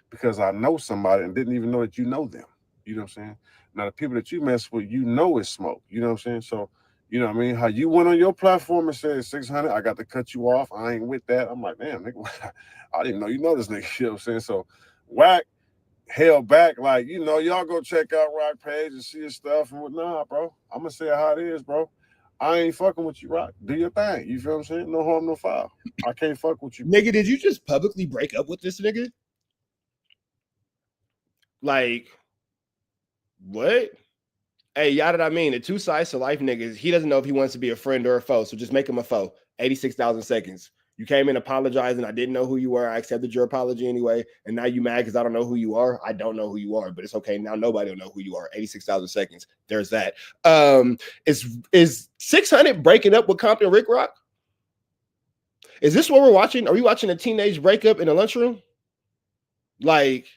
because I know somebody and didn't even know that you know them. You know what I'm saying? Now, the people that you mess with, you know it's smoke. You know what I'm saying? So, you know what I mean? How you went on your platform and said 600, I got to cut you off. I ain't with that. I'm like, damn, nigga, I didn't know you know this nigga. You know what I'm saying? So, Wack held back, like, you know, y'all go check out Rocc page and see his stuff and whatnot, bro. I'm going to say how it is, bro. I ain't fucking with you, Rocc. Do your thing. You feel what I'm saying? No harm, no foul. I can't fuck with you. Nigga, did you just publicly break up with this nigga? Like, what? Hey, y'all, that I mean, the two sides to life niggas, he doesn't know if he wants to be a friend or a foe. So just make him a foe. 86,000 seconds. You came in apologizing. I didn't know who you were. I accepted your apology anyway. And now you mad because I don't know who you are. I don't know who you are, but it's okay. Now nobody will know who you are. 86,000 seconds. There's that. Is 600 breaking up with Compton Rick Rocc? Is this what we're watching? Are we watching a teenage breakup in a lunchroom? Like,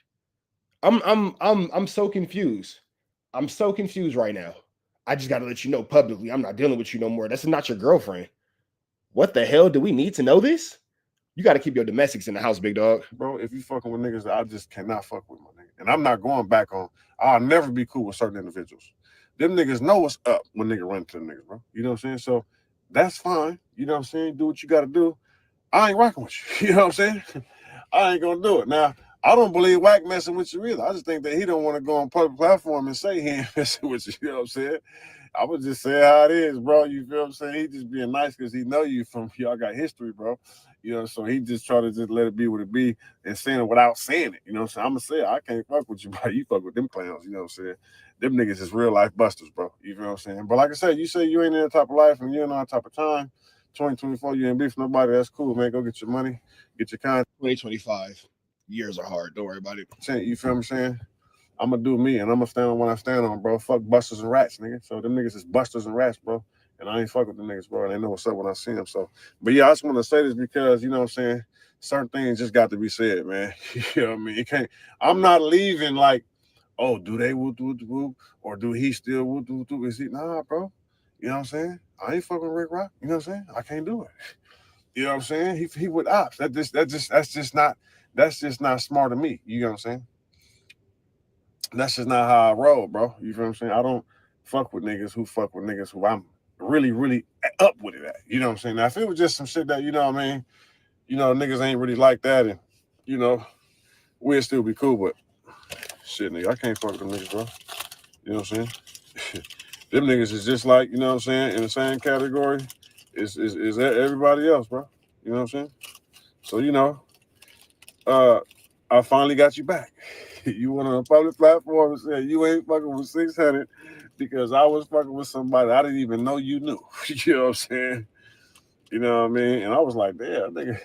I'm so confused. I'm so confused right now. I just gotta let you know publicly, I'm not dealing with you no more. That's not your girlfriend. What the hell? Do we need to know this? You got to keep your domestics in the house, big dog. Bro, if you fucking with niggas, I just cannot fuck with my nigga. And I'm not going back on, I'll never be cool with certain individuals. Them niggas know what's up when nigga run to them niggas, bro. You know what I'm saying? So that's fine. You know what I'm saying? Do what you got to do. I ain't rocking with you. You know what I'm saying? I ain't going to do it. Now, I don't believe Wack messing with you either. I just think that he don't want to go on public platform and say he ain't messing with you. You know what I'm saying? I would just say how it is, bro. You feel what I'm saying? He just being nice because he know you from y'all got history, bro. You know, so he just try to just let it be what it be and saying it without saying it. You know what I'm saying? I'm gonna say it. I can't fuck with you, bro. You fuck with them clowns. You know what I'm saying? Them niggas is real life busters, bro. You feel what I'm saying? But like I said, you say you ain't in that type of life and you ain't on that type of time. 2024, you ain't beef nobody. That's cool, man. Go get your money, get your content. 2025 years are hard. Don't worry about it. You feel what I'm saying? I'm gonna do me and I'm gonna stand on what I stand on, bro. Fuck busters and rats, nigga. So them niggas is busters and rats, bro. And I ain't fuck with them niggas, bro. And they know what's up when I see them. So, but yeah, I just want to say this because, you know what I'm saying? Certain things just got to be said, man. You know what I mean? It can't, I'm not leaving like, oh, do they whoop, whoop, whoop, or do he still whoop, whoop, whoop? Is he, nah, bro. You know what I'm saying? I ain't fucking with Rick Rocc. You know what I'm saying? I can't do it. You know what I'm saying? He with ops. That's just not smart of me. You know what I'm saying? That's just not how I roll, bro. You feel what I'm saying? I don't fuck with niggas who I'm really, really up with it at. You know what I'm saying? Now, if it was just some shit that, you know what I mean, you know, niggas ain't really like that and, you know, we'd still be cool, but shit, nigga, I can't fuck with them niggas, bro. You know what I'm saying? Them niggas is just like, you know what I'm saying, in the same category is everybody else, bro. You know what I'm saying? So, you know, I finally got you back. You went on a public platform and said you ain't fucking with 600 because I was fucking with somebody I didn't even know you knew. You know what I'm saying? You know what I mean? And I was like, damn, nigga,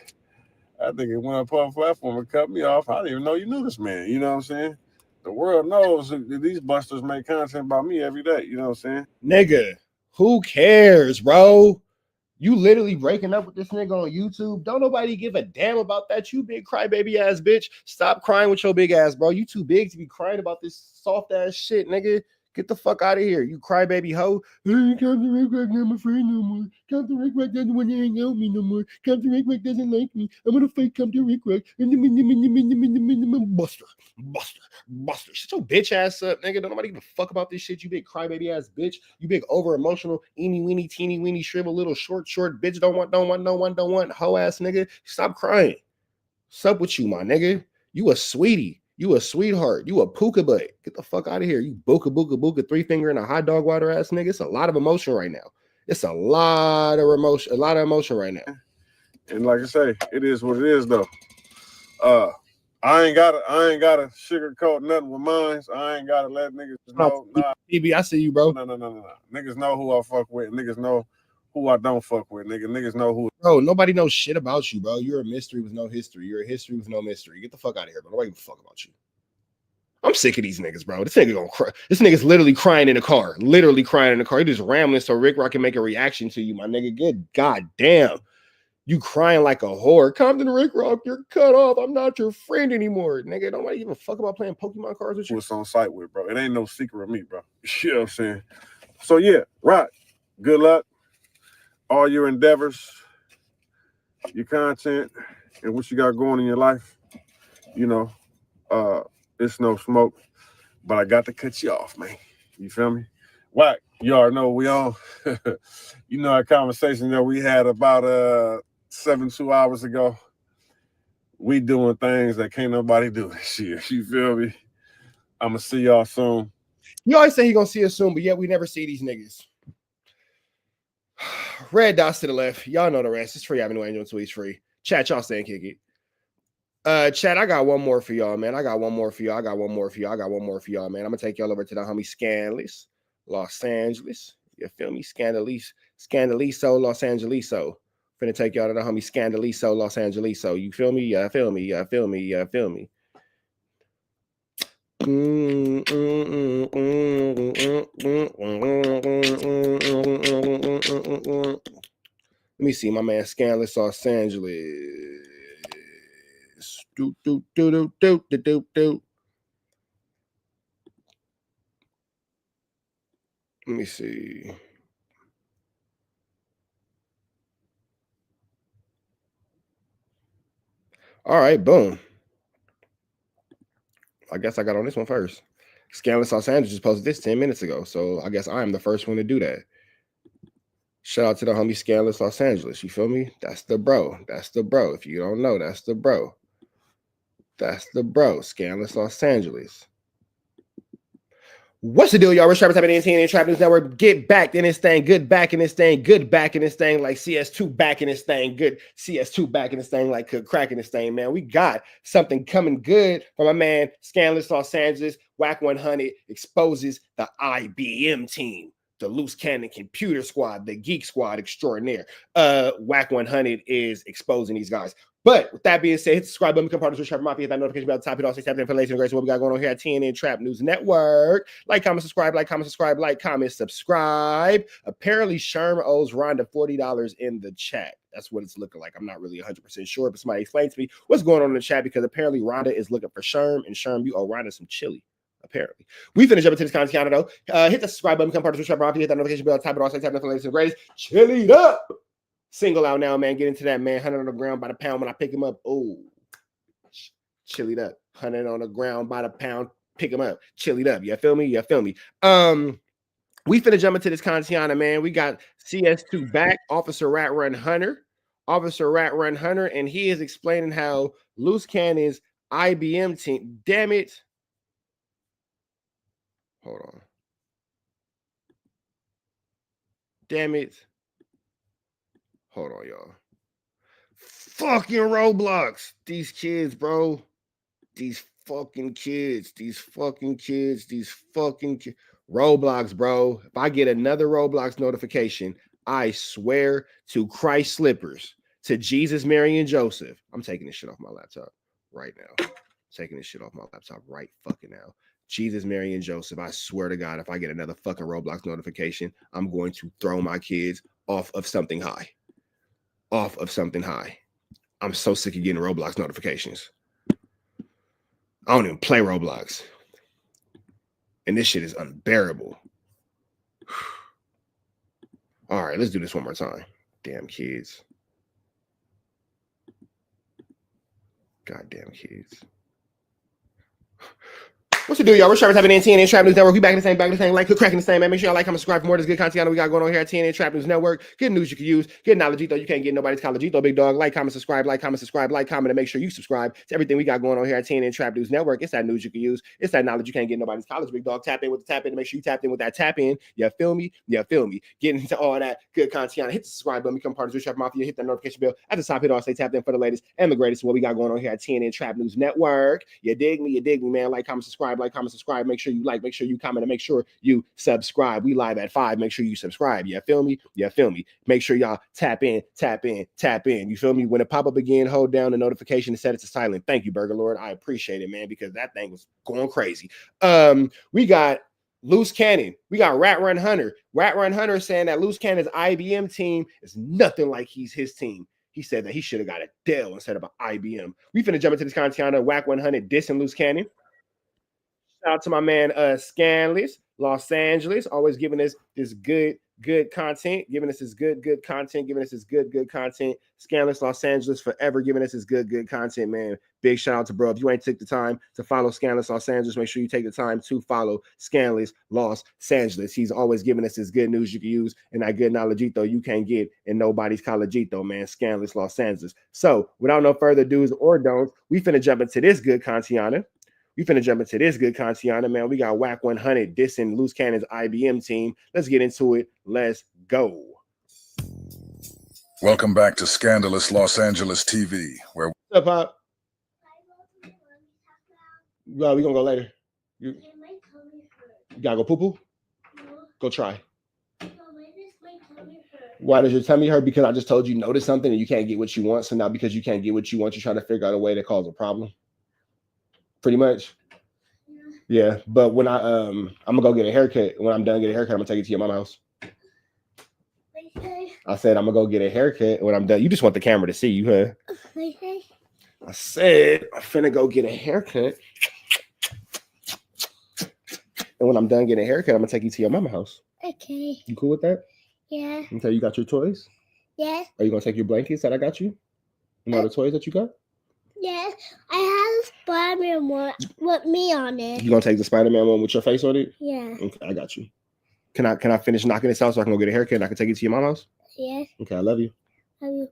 I think it went on a public platform and cut me off. I didn't even know you knew this man. You know what I'm saying? The world knows that these busters make content about me every day. You know what I'm saying? Nigga, who cares, bro? You literally breaking up with this nigga on YouTube. Don't nobody give a damn about that. You big crybaby ass bitch. Stop crying with your big ass, bro. You too big to be crying about this soft ass shit, nigga. Get the fuck out of here, you crybaby hoe. Captain Rick Rocc not my friend no more. Captain Rick Rocc doesn't want to hang out with me no more. Captain Rick Rocc doesn't like me. I'm gonna fake Captain Rick Rocc. Buster. Shut your bitch ass up, nigga. Don't nobody give a fuck about this shit. You big crybaby ass bitch. You big over emotional, eeny weeny, teeny weeny, shrivel little short bitch. Don't want hoe ass nigga. Stop crying. What's up with you, my nigga? You a sweetie. You a sweetheart. You a puka butt. Get the fuck out of here. You booka, 3 finger and a hot dog water ass nigga. It's a lot of emotion right now. It's a lot of emotion right now. And like I say, it is what it is though. I ain't gotta sugarcoat nothing with mine. So I ain't gotta let niggas know. Nah. TB, I see you, bro. No. Niggas know who I fuck with. Niggas know who I don't fuck with. Niggas know who. Bro, nobody knows shit about you, bro. You're a mystery with no history. You're a history with no mystery. Get the fuck out of here, bro. Nobody give a fuck about you. I'm sick of these niggas, bro. This nigga gonna cry. This nigga's literally crying in the car. Literally crying in the car. He just rambling so Rick Rocc can make a reaction to you, my nigga. Good goddamn. You crying like a whore. Compton Rick Rocc, you're cut off. I'm not your friend anymore. Nigga, nobody give a fuck about playing Pokemon cards with you. What's on site with, bro. It ain't no secret of me, bro. You know what I'm saying? So yeah, Rocc, good luck. All your endeavors, your content, and what you got going in your life. You know, it's no smoke, but I got to cut you off, man. You feel me? Wack, you already know we on. You know our conversation that we had about 2 hours ago. We doing things that can't nobody do this year. You feel me? I'm gonna see y'all soon. You always say he gonna see us soon, but yet we never see these niggas. Red dots to the left. Y'all know the rest. It's free Avenue Angel tweets free. Chat, y'all staying kick it. Chat, I got one more for y'all, man. I got one more for y'all, man. I'm gonna take y'all over to the homie Scanless. Los Angeles. You feel me? Scandaliso, Los Angeliso. Finna take y'all to the homie Scandaliso, Los Angeliso. You feel me? Yeah, feel me. Yeah, feel me. Yeah, feel me. Let me see, my man Scandalous, Los Angeles. Do. Let me see. All right, boom. I guess I got on this one first. Scandalous Los Angeles just posted this 10 minutes ago, so I guess I am the first one to do that. Shout out to the homie Scandalous Los Angeles. You feel me? That's the bro. That's the bro. If you don't know, that's the bro. That's the bro. Scandalous Los Angeles. What's the deal, y'all? We're Trap Type of TNT Trap News Network. Get back in this thing. Good back in this thing. Good back in this thing. Like CS2 back in this thing. Good CS2 back in this thing. Like crack in this thing, man. We got something coming good from my man Scandalous Los Angeles. Wack 100 exposes the IBM team. The Loose Cannon Computer Squad, the Geek Squad extraordinaire. Wack 100 is exposing these guys. But with that being said, hit the subscribe button, become part of the Trap Mafia, hit that notification bell at the top, hit all tap in for latest and greatest what we got going on here at TNN Trap News Network. Like, comment, subscribe, like, comment, subscribe, like, comment, subscribe. Apparently, Sherm owes Rhonda $40 in the chat. That's what it's looking like. I'm not really 100% sure, but somebody explain to me what's going on in the chat because apparently Rhonda is looking for Sherm, and Sherm, you owe Rhonda some chili. Apparently, we finish up into this content though. Hit the subscribe button, become part of the Trap Mafia, hit that notification bell, type it all, tap it for the latest and greatest. Chili it up. Single out now, man. Get into that, man. 100 on the ground by the pound when I pick him up. Oh, chillied up. 100 on the ground by the pound. Pick him up. Chillied up. You feel me? You feel me? We finna jump into this content, man. We got CS2 back, Officer Rat Run Hunter. Officer Rat Run Hunter, and he is explaining how Loose Cannon's IBM team. Damn it. Hold on. Damn it. Hold on, y'all. Fucking Roblox. These kids, bro. These fucking kids. Roblox, bro. If I get another Roblox notification, I swear to Christ slippers, to Jesus, Mary, and Joseph. I'm taking this shit off my laptop right now. Taking this shit off my laptop right fucking now. Jesus, Mary, and Joseph. I swear to God, if I get another fucking Roblox notification, I'm going to throw my kids off of something high. Off of something high. I'm so sick of getting Roblox notifications. I don't even play Roblox. And this shit is unbearable. All right, let's do this one more time. Damn kids. Goddamn kids. What's the deal, y'all? We're Trap Type of TNN Trap News Network. We back in the same, like, cracking the same, man. Make sure y'all like, comment, subscribe for more of this good content we got going on here at TNN Trap News Network. Good news you can use. Good knowledge, though. You can't get nobody's college, though, big dog. Like, comment, subscribe, like, comment, and make sure you subscribe to everything we got going on here at TNN Trap News Network. It's that news you can use. It's that knowledge you can't get nobody's college, big dog. Tap in with the tap in to make sure you tap in with that tap in. You feel me? You feel me? Getting into all that good content. Hit the subscribe button, become part of the Trap Mafia. Hit that notification bell at the top. Hit all say tap in for the latest and the greatest. What we got going on here at TNN Trap News Network. You dig me, man. Like, comment, subscribe, Make sure you like, make sure you comment, and make sure you subscribe. We live at 5. Make sure you subscribe. You feel me? Make sure y'all tap in. You feel me? When it pop up again, hold down the notification and set it to silent. Thank you, Burger Lord. I appreciate it, man, because that thing was going crazy. We got Loose Cannon. We got Rat Run Hunter. Rat Run Hunter saying that Loose Cannon's IBM team is nothing like his team. He said that he should have got a Dell instead of an IBM. We finna jump into this content of Wack 100 dissing Loose Cannon. Shout out to my man Scandalous, Los Angeles, always giving us this good content, Scandalous, Los Angeles, forever giving us this good content, man. Big shout out to bro. If you ain't took the time to follow Scandalous, Los Angeles, make sure you take the time to follow Scandalous, Los Angeles. He's always giving us this good news you can use and that good knowledgeito you can't get in nobody's collegeito, man. Scandalous, Los Angeles. So without no further do's or don'ts, we finna jump into this good content. Man. We got Wack 100 dissing Loose Cannon's IBM team. Let's get into it. Let's go. Welcome back to Scandalous Los Angeles TV, where What's up, Pop? Well, we gonna go later. You gotta go poo-poo? Go try. Why does your tummy hurt? Because I just told you notice something and you can't get what you want. So now because you can't get what you want, you're trying to figure out a way to cause a problem. Pretty much. Yeah. But when I'm gonna go get a haircut. When I'm done getting a haircut, I'm gonna take you to your mama's house. I said I'm gonna go get a haircut when I'm done. You just want the camera to see you, huh? I said I'm finna go get a haircut. And when I'm done getting a haircut, I'm gonna take you to your mama's house. Okay. You cool with that? Yeah. Until you got your toys? Yeah. Are you gonna take your blankets that I got you? And all the toys that you got? Yeah. I have a Spider-Man one with me on it. You gonna take the Spider-Man one with your face on it? Yeah. Okay, I got you. Can I finish knocking this out so I can go get a haircut and I can take you to your mama's house? Yeah. Okay, I love you. Love you.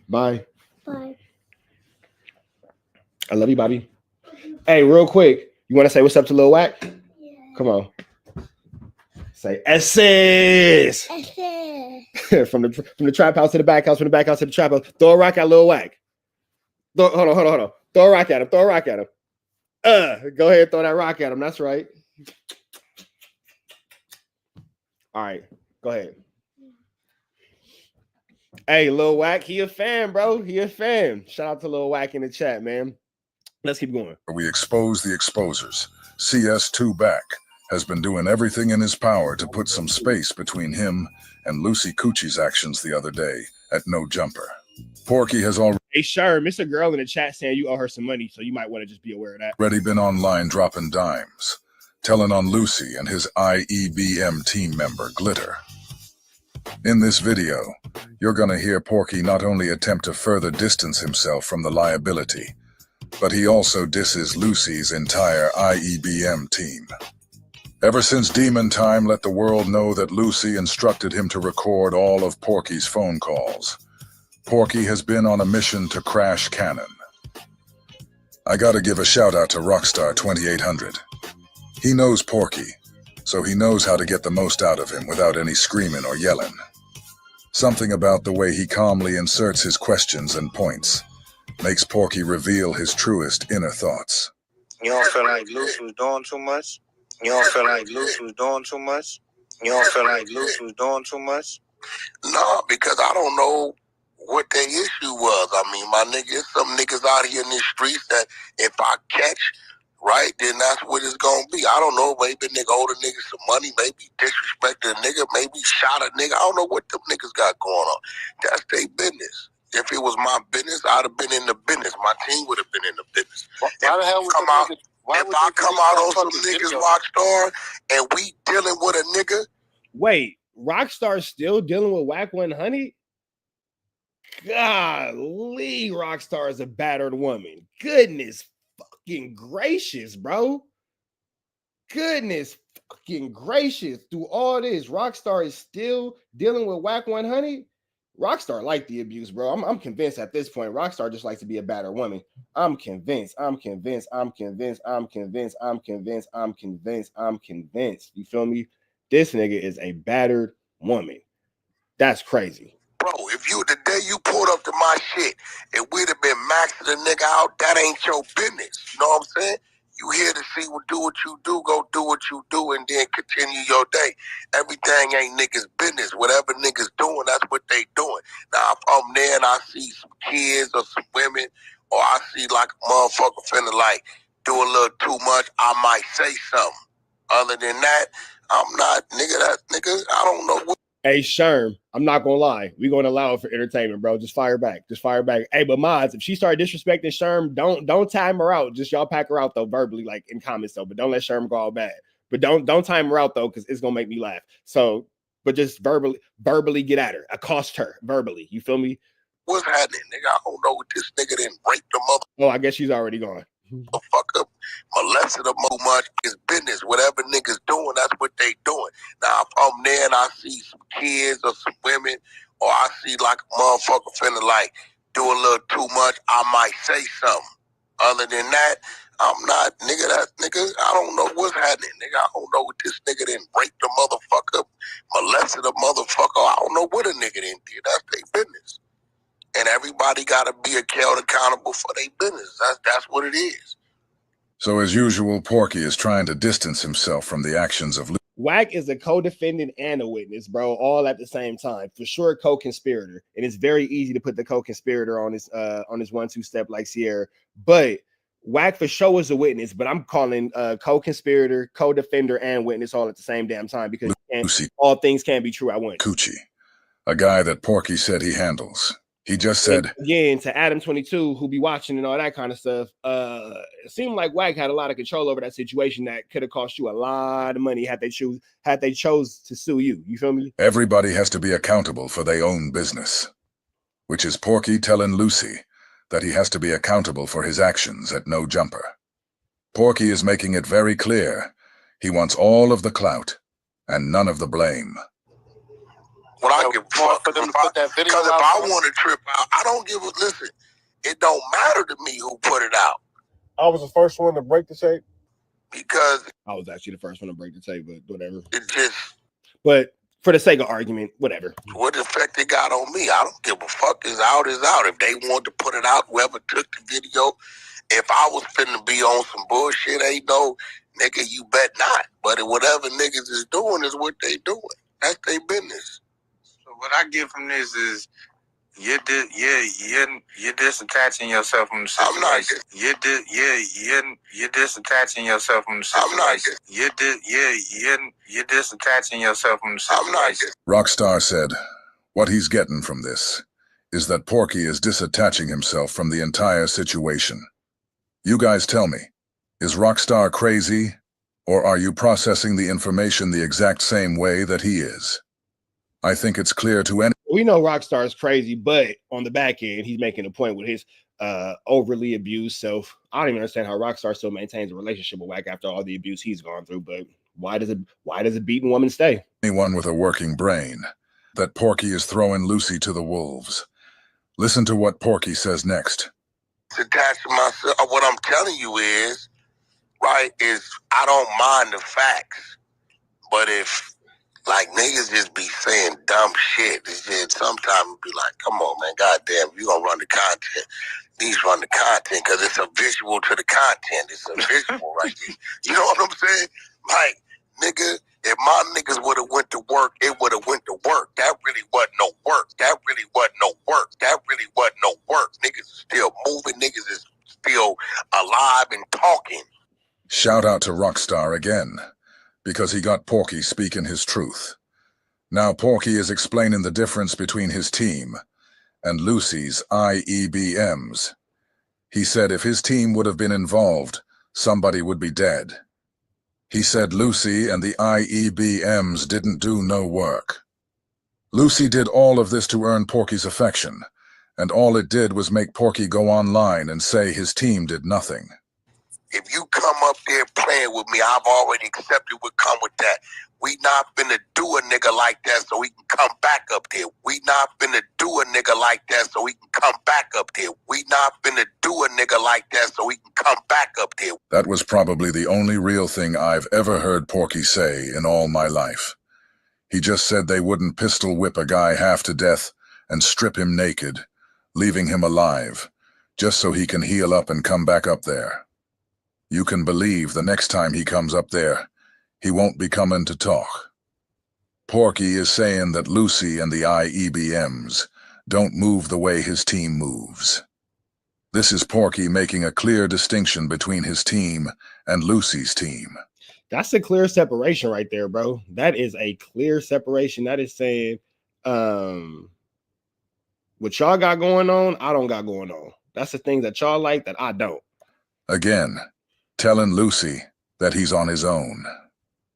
Bye. Bye. I love you, Bobby. Hey, real quick, you want to say what's up to Lil Wack? Yeah. Come on. Say SS. SS. from the trap house to the back house, from the back house to the trap house. Throw a rock at Lil Wack. Hold on. Throw a rock at him. Throw a rock at him. Go ahead and throw that rock at him. That's right. All right, go ahead. Hey, Lil Wack, he a fan, bro. He a fan. Shout out to Lil Wack in the chat, man. Let's keep going. We expose the exposers. CS2 Back has been doing everything in his power to put some space between him and Lucy Coochie's actions the other day at No Jumper. Porky has already Sherm, it's a girl in the chat saying you owe her some money, so you might want to just be aware of that. been online dropping dimes, telling on Lucy and his IEBM team member, Glitter. In this video, you're gonna hear Porky not only attempt to further distance himself from the liability, but he also disses Lucy's entire IEBM team. Ever since Demon Time let the world know that Lucy instructed him to record all of Porky's phone calls, Porky has been on a mission to crash Cannon. I gotta give a shout out to Rockstar 2800. He knows Porky, so he knows how to get the most out of him without any screaming or yelling. Something about the way he calmly inserts his questions and points makes Porky reveal his truest inner thoughts. You don't feel like Lucy was doing too much? You don't feel like Lucy was doing too much? You don't feel like Lucy was doing too much? No, because I don't know what their issue was. I mean, my nigga, some niggas out here in these streets that if I catch, right, then that's what it's gonna be. I don't know, maybe nigga owed a nigga some money, maybe disrespected a nigga, maybe shot a nigga. I don't know what them niggas got going on. That's their business. If it was my business, I'd have been in the business. My team would have been in the business. Why the hell would if I come out on some niggas Rockstar and we dealing with a nigga? Wait, Rockstar's still dealing with Wack 100? Golly, Rockstar is a battered woman. Goodness fucking gracious, bro. Goodness fucking gracious. Through all this, Rockstar is still dealing with Wack 100? Rockstar like the abuse, bro. I'm convinced at this point. Rockstar just likes to be a battered woman. I'm convinced. You feel me? This nigga is a battered woman. That's crazy. Bro, if you the day you pulled up to my shit and we'd have been maxing the nigga out, that ain't your business. You know what I'm saying? You here to see do what you do, go do what you do, and then continue your day. Everything ain't niggas' business. Whatever niggas doing, that's what they doing. Now, if I'm there and I see some kids or some women, or I see like a motherfucker finna like do a little too much, I might say something. Other than that, I'm not, nigga, I don't know what. Hey, Sherm, I'm not gonna lie. We're gonna allow it for entertainment, bro. Just fire back. Hey, but mods, if she started disrespecting Sherm, don't time her out. Just y'all pack her out though, verbally, like in comments though. But don't let Sherm go all bad. But don't time her out though, because it's gonna make me laugh. So, but just verbally get at her, accost her verbally. You feel me? What's happening, nigga? I don't know what this nigga didn't rape the mother. Oh, I guess she's already gone. Motherfucker, molested them too much is business. Whatever niggas doing, that's what they doing. Now, if I'm there and I see some kids or some women, or I see like a motherfucker finna like do a little too much, I might say something. Other than that, I'm not, nigga, I don't know what's happening, nigga. I don't know what this nigga didn't rape the motherfucker, molested a motherfucker. I don't know what a nigga didn't do. That's their business. And everybody gotta be held accountable for their business. That's what it is. So as usual, Porky is trying to distance himself from the actions of Wack is a co-defendant and a witness, bro, all at the same time. For sure, co-conspirator. And it's very easy to put the co-conspirator on his 1-2 step like Sierra. But Wack for sure is a witness, but I'm calling co-conspirator, co-defender, and witness all at the same damn time because all things can't be true at once. Coochie, a guy that Porky said he handles. He just said, again, to Adam 22, who be watching and all that kind of stuff, it seemed like Wack had a lot of control over that situation that could have cost you a lot of money had they chose to sue you. You feel me? everybody has to be accountable for their own business, which is Porky telling Lucy that he has to be accountable for his actions at No Jumper. Porky is making it very clear he wants all of the clout and none of the blame. What I give a fuck for them to put that video out. Because if I want to trip out, I don't give a listen. It don't matter to me who put it out. I was the first one to break the tape. Because I was actually the first one to break the tape, but whatever. It just. But for the sake of argument, whatever. What effect it got on me? I don't give a fuck. Is out is out. If they want to put it out, whoever took the video, if I was finna be on some bullshit, ain't no nigga, you bet not. But whatever niggas is doing is what they doing. That's their business. What I get from this is you're disattaching yourself from the situation. I'm not. You're disattaching yourself from the situation. I'm not. You're disattaching yourself from the situation. I'm not. Rockstar said, what he's getting from this is that Porky is disattaching himself from the entire situation. You guys tell me, is Rockstar crazy, or are you processing the information the exact same way that he is? I think it's clear to any. We know Rockstar is crazy, but on the back end, he's making a point with his overly abused self. I don't even understand how Rockstar still maintains a relationship with Wack after all the abuse he's gone through. But why does a beaten woman stay? Anyone with a working brain that Porky is throwing Lucy to the wolves. Listen to what Porky says next. Attaching myself. What I'm telling you is, right, is I don't mind the facts, but if like niggas just be saying dumb shit, it's just sometimes be like, come on, man, goddamn, you gonna run the content. These run the content because it's a visual to the content. It's a visual right there. You know what I'm saying? Like, nigga, if my niggas would have went to work, it would have went to work. That really wasn't no work. That really wasn't no work. That really wasn't no work. Niggas is still moving. Niggas is still alive and talking. Shout out to Rockstar again, because he got Porky speaking his truth. Now Porky is explaining the difference between his team and Lucy's IEBMs. He said if his team would have been involved, somebody would be dead. He said Lucy and the IEBMs didn't do no work. Lucy did all of this to earn Porky's affection, and all it did was make Porky go online and say his team did nothing. If you come up there playing with me, I've already accepted what come with that. We not finna do a nigga like that so he can come back up there. We not finna do a nigga like that so he can come back up there. We not finna do a nigga like that so he can come back up there. That was probably the only real thing I've ever heard Porky say in all my life. He just said they wouldn't pistol whip a guy half to death and strip him naked, leaving him alive, just so he can heal up and come back up there. You can believe the next time he comes up there, he won't be coming to talk. Porky is saying that Lucy and the IEBMs don't move the way his team moves. This is Porky making a clear distinction between his team and Lucy's team. That's a clear separation right there, bro. That is a clear separation. That is saying, what y'all got going on, I don't got going on. That's the thing that y'all like that I don't. Again, telling Lucy that he's on his own.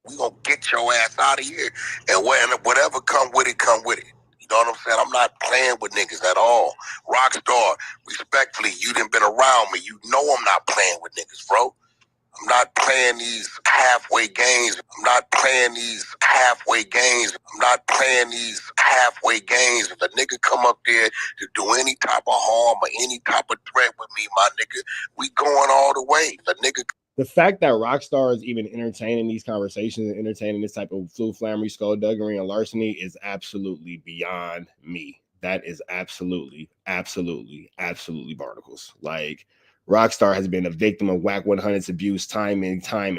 We gonna get your ass out of here, and whatever come with it, come with it. You know what I'm saying? I'm not playing with niggas at all. Rockstar, respectfully, you done been around me. You know I'm not playing with niggas, bro. I'm not playing these halfway games. I'm not playing these halfway games. I'm not playing these halfway games. If a nigga come up there to do any type of harm or any type of threat with me, my nigga, we going all the way. The fact that Rockstar is even entertaining these conversations and entertaining this type of flammery, skullduggery, and larceny is absolutely beyond me. That is absolutely barnacles. Like, Rockstar has been a victim of Wack 100's abuse time and time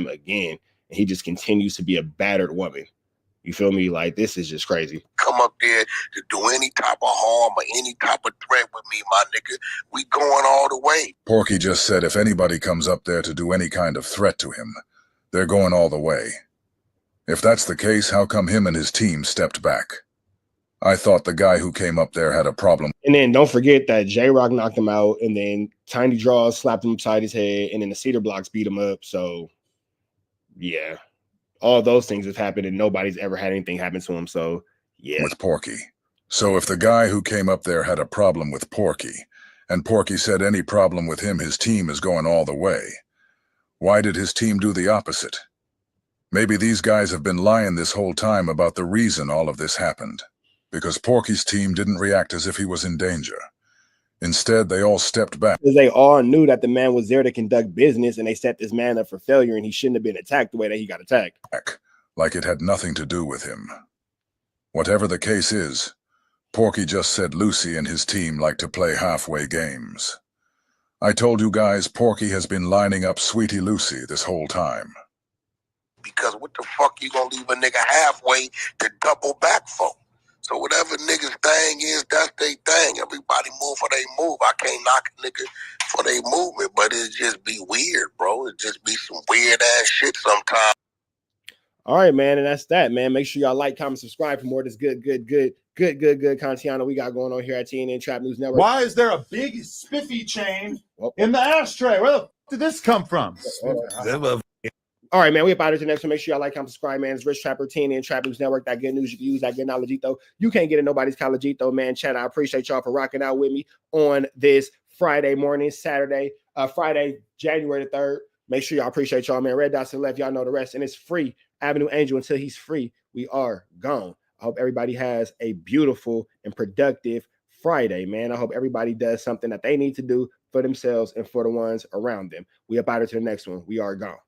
again. And he just continues to be a battered woman. You feel me? Like, this is just crazy. Come up there to do any type of harm or any type of threat with me, my nigga. We going all the way. Porky just said if anybody comes up there to do any kind of threat to him, they're going all the way. If that's the case, how come him and his team stepped back? I thought the guy who came up there had a problem. And then don't forget that J-Rocc knocked him out, and then Tiny Draws slapped him upside his head, and then the Cedar Blocks beat him up. So, yeah, all those things have happened, and nobody's ever had anything happen to him. So, yeah. With Porky. So if the guy who came up there had a problem with Porky, and Porky said any problem with him, his team is going all the way, why did his team do the opposite? Maybe these guys have been lying this whole time about the reason all of this happened. Because Porky's team didn't react as if he was in danger. Instead, they all stepped back. Because they all knew that the man was there to conduct business, and they set this man up for failure, and he shouldn't have been attacked the way that he got attacked. Like it had nothing to do with him. Whatever the case is, Porky just said Lucy and his team like to play halfway games. I told you guys Porky has been lining up Sweetie Lucy this whole time. Because what the fuck you gonna leave a nigga halfway to double back for? So whatever niggas' thing is, that's their thing. Everybody move for they move. I can't knock a nigga for they movement, but it just be weird, bro. It just be some weird ass shit sometimes. All right, man, and that's that, man. Make sure y'all like, comment, subscribe for more of this good content we got going on here at TNN Trap News Network. Why is there a big spiffy chain in the ashtray? Where the f did this come from? All right, man, we about to the next one. Make sure y'all like, comment, subscribe, man. It's Rich Trapper, TNN Trap News Network. That good news you can use, that good knowledgeito. You can't get it nobody's collegeito, man. Chat, I appreciate y'all for rocking out with me on this Friday morning, Friday, January the 3rd. Make sure y'all appreciate y'all, man. Red dots to the left, y'all know the rest. And it's free. Avenue Angel, until he's free, we are gone. I hope everybody has a beautiful and productive Friday, man. I hope everybody does something that they need to do for themselves and for the ones around them. We up out to the next one. We are gone.